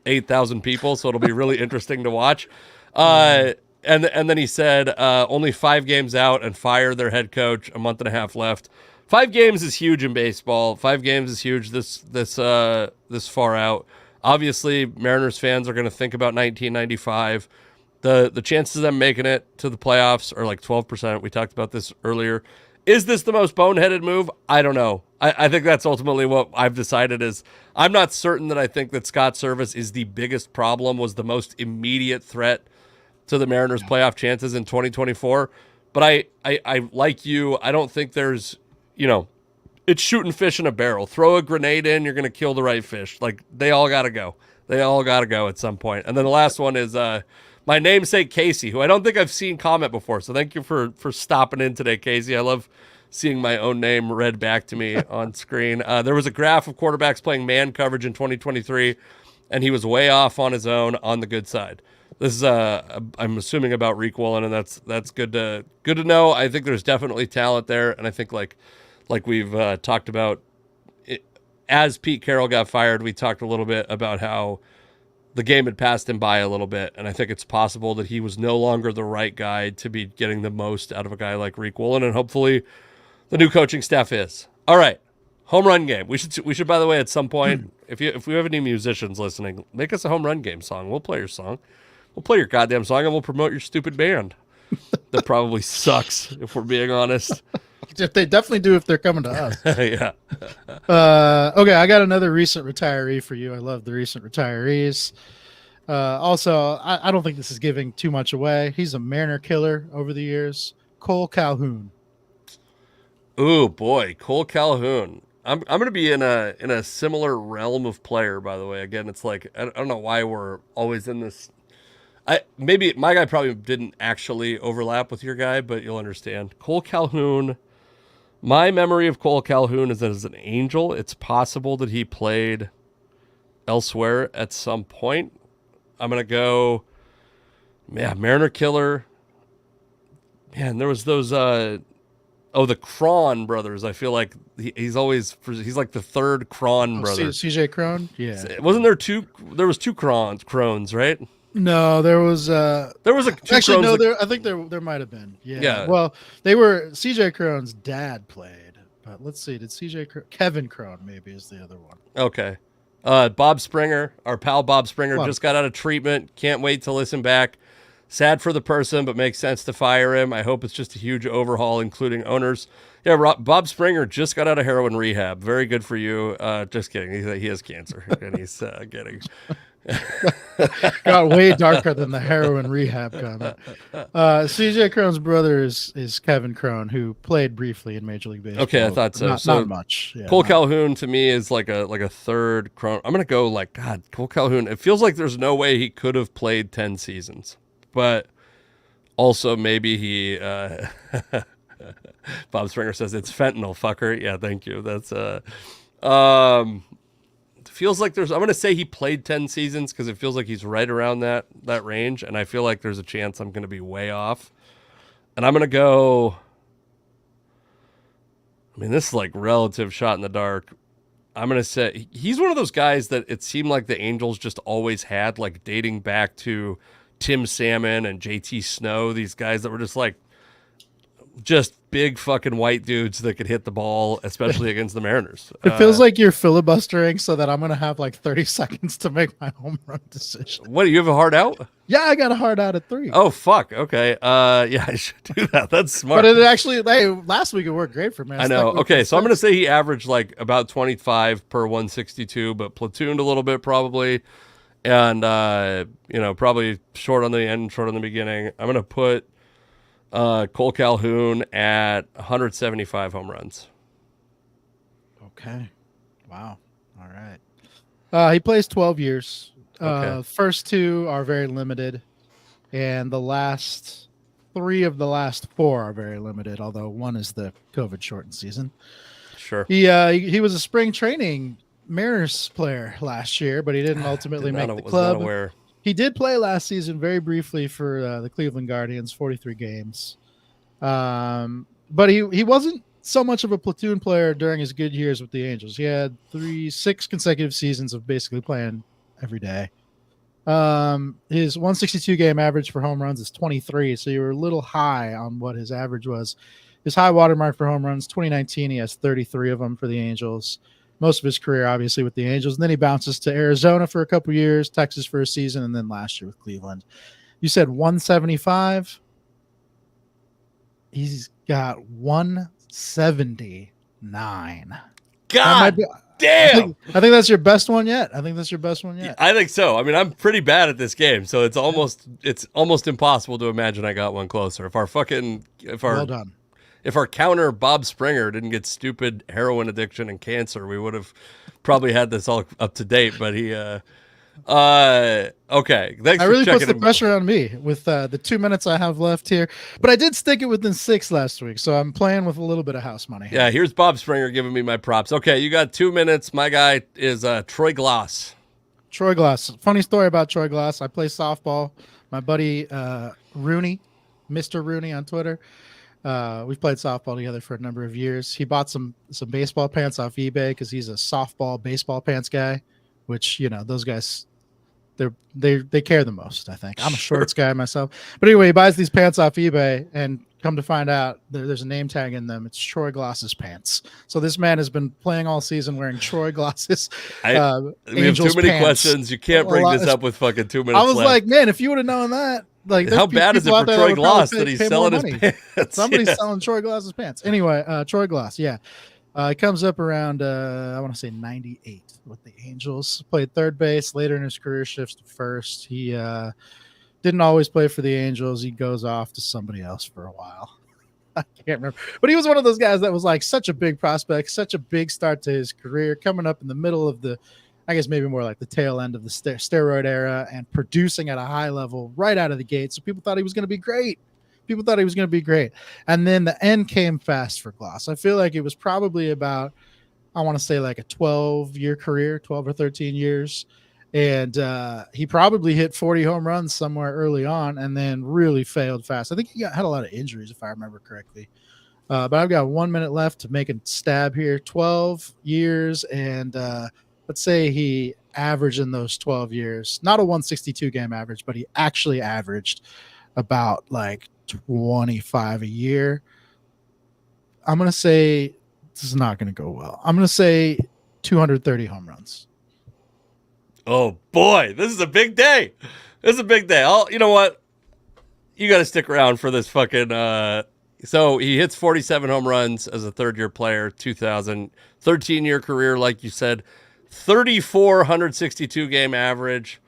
8,000 people, so it'll be really interesting to watch. And then he said, only 5 games out and fire their head coach, a month and a half left. 5 games is huge in baseball. 5 games is huge this far out. Obviously, Mariners fans are going to think about 1995. The chances of them making it to the playoffs are like 12%. We talked about this earlier. Is this the most boneheaded move? I don't know. I think that's ultimately what I've decided is I'm not certain that I think that Scott Servais is the biggest problem, was the most immediate threat to the Mariners' playoff chances in 2024. But I like you, I don't think there's, it's shooting fish in a barrel. Throw a grenade in, you're going to kill the right fish. Like, they all got to go. They all got to go at some point. And then the last one is my namesake Casey, who I don't think I've seen comment before. So thank you for stopping in today, Casey. I love seeing my own name read back to me on screen. There was a graph of quarterbacks playing man coverage in 2023, and he was way off on his own on the good side. This is I'm assuming about Reek Woolen, and that's good to know. I think there's definitely talent there, and I think like we've talked about it, as Pete Carroll got fired, we talked a little bit about how the game had passed him by a little bit, and I think it's possible that he was no longer the right guy to be getting the most out of a guy like Reek Woolen, and hopefully the new coaching staff is. All right, home run game. We should by the way, at some point, if we have any musicians listening, make us a home run game song. We'll play your song. We'll play your goddamn song, and we'll promote your stupid band. That probably sucks, if we're being honest. They definitely do if they're coming to us. Yeah. Okay, I got another recent retiree for you. I love the recent retirees. Also, I don't think this is giving too much away. He's a Mariner killer over the years. Cole Calhoun. Ooh, boy, Cole Calhoun. I'm going to be in a similar realm of player, by the way. Again, it's like, I don't know why we're always in this. Maybe my guy probably didn't actually overlap with your guy, but you'll understand. Cole Calhoun, my memory of Cole Calhoun is that as an Angel, it's possible that he played elsewhere at some point. I'm going to go, Mariner killer. Man, there was those, the Cron brothers. I feel like he's like the third Cron brother. CJ Cron? Yeah. Wasn't there two? There was two Crones, right? No, there was a actually no. I think there might have been. Yeah. Well, they were CJ Cron's dad played, but let's see. Did Kevin Cron maybe is the other one? Okay. Bob Springer, our pal Bob Springer, just got out of treatment. Can't wait to listen back. Sad for the person, but makes sense to fire him. I hope it's just a huge overhaul, including owners. Yeah, Bob Springer just got out of heroin rehab. Very good for you. Just kidding. He has cancer, and he's getting. Got way darker than the heroin rehab comment. CJ Cron's brother is Kevin Cron, who played briefly in Major League Baseball. Okay, I thought so. Not much. Yeah, Cole Calhoun to me is like a third Cron. I'm gonna go Cole Calhoun. It feels like there's no way he could have played 10 seasons, but also maybe he. Bob Springer says it's fentanyl, fucker. Yeah, thank you. That's feels like I'm going to say he played 10 seasons because it feels like he's right around that range. And I feel like there's a chance I'm going to be way off. And I'm going to go, I mean, this is like relative shot in the dark. I'm going to say he's one of those guys that it seemed like the Angels just always had, like dating back to Tim Salmon and JT Snow, these guys that were just like, just big fucking white dudes that could hit the ball, especially against the Mariners. It feels like you're filibustering so that I'm going to have like 30 seconds to make my home run decision. What, do you have a hard out? Yeah, I got a hard out at 3. Oh, fuck. Okay. Yeah, I should do that. That's smart. But it actually, last week it worked great for me. I know. Okay, so I'm going to say he averaged like about 25 per 162, but platooned a little bit probably. And, probably short on the end, short on the beginning. I'm going to put Cole Calhoun at 175 home runs. Okay. Wow. All right. He plays 12 years. Okay. First 2 are very limited, and the last 3 of the last 4 are very limited, although 1 is the COVID shortened season. Sure. He was a spring training Mariners player last year, but he didn't ultimately make the club. He did play last season very briefly for the Cleveland Guardians, 43 games. But he wasn't so much of a platoon player during his good years with the Angels. He had 6 consecutive seasons of basically playing every day. His 162 game average for home runs is 23, so you were a little high on what his average was. His high watermark for home runs, 2019, he has 33 of them for the Angels. Most of his career, obviously, with the Angels. And then he bounces to Arizona for a couple years, Texas for a season, and then last year with Cleveland. You said 175. He's got 179. God damn! I think that's your best one yet. I think so. I mean, I'm pretty bad at this game, so it's almost impossible to imagine I got one closer. Well done. If our counter Bob Springer didn't get stupid heroin addiction and cancer, we would have probably had this all up to date. But he, okay. Thanks. I really puts the pressure on me with the 2 minutes I have left here. But I did stick it within 6 last week, so I'm playing with a little bit of house money. Yeah, here's Bob Springer giving me my props. Okay, you got 2 minutes. My guy is Troy Glass. Troy Glass. Funny story about Troy Glass. I play softball. My buddy Rooney, Mr. Rooney on Twitter. We've played softball together for a number of years. He bought some baseball pants off eBay because he's a softball baseball pants guy, which, those guys, they care the most, I think. I'm a shorts guy myself. But anyway, he buys these pants off eBay, and come to find out there's a name tag in them. It's Troy Glass's pants. So this man has been playing all season wearing Troy Glass's we have too many questions. You can't bring this up with fucking 2 minutes I was left. like, man, if you would have known that. Like, how bad is it for Troy Glass that he's selling his pants? Somebody's selling Troy Glass's pants. Anyway, Troy Glass, yeah. It comes up around, I want to say 98 with the Angels. Played third base. Later in his career, shifts to first. He didn't always play for the Angels. He goes off to somebody else for a while. I can't remember. But he was one of those guys that was like such a big prospect, such a big start to his career, coming up in the middle of the, I guess maybe more like the tail end of the steroid era, and producing at a high level right out of the gate. So people thought he was going to be great. And then the end came fast for Glass. I feel like it was probably about, I want to say like a 12-year career, 12 or 13 years. And he probably hit 40 home runs somewhere early on and then really failed fast. I think he had a lot of injuries, if I remember correctly. But I've got 1 minute left to make a stab here. 12 years, and let's say he averaged in those 12 years, not a 162 game average, but he actually averaged about like 25 a year. I'm going to say this is not going to go well. I'm going to say 230 home runs. Oh boy, this is a big day. You know what? You got to stick around for this fucking, so he hits 47 home runs as a third-year player, 13-year career, like you said, 3,462 game average.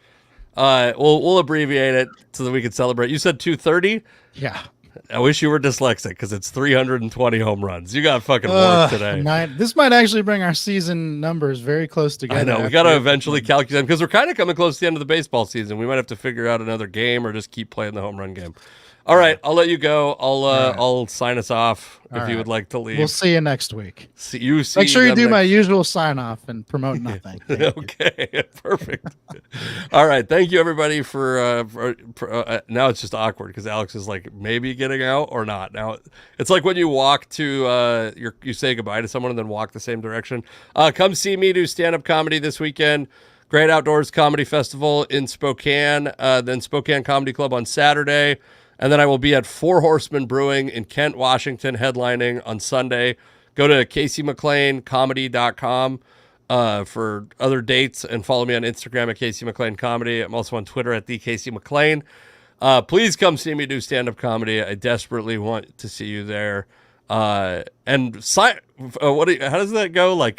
We'll abbreviate it so that we can celebrate. You said 230? Yeah. I wish you were dyslexic because it's 320 home runs. You got fucking work today. This might actually bring our season numbers very close together. I know. We got to eventually calculate them because we're kind of coming close to the end of the baseball season. We might have to figure out another game or just keep playing the home run game. All right, I'll let you go. I'll sign us off if you would like to leave. We'll see you next week. Make sure you do my usual sign off and promote nothing. Okay, perfect. All right, thank you everybody for now it's just awkward because Alex is like maybe getting out or not. Now it's like when you walk to you say goodbye to someone and then walk the same direction. Come see me do stand-up comedy this weekend. Great Outdoors Comedy Festival in Spokane, then Spokane Comedy Club on Saturday. And then I will be at Four Horsemen Brewing in Kent, Washington, headlining on Sunday. Go to CaseyMcLeanComedy.com for other dates and follow me on Instagram at Casey McLean Comedy. I'm also on Twitter at @TheCaseyMcLean. Please come see me do stand-up comedy. I desperately want to see you there. How does that go? Like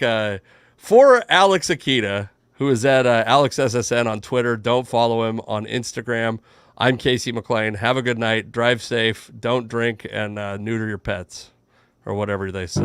for Alex Akita, who is at AlexSSN on Twitter. Don't follow him on Instagram. I'm Casey McLean. Have a good night. Drive safe. Don't drink and neuter your pets or whatever they say.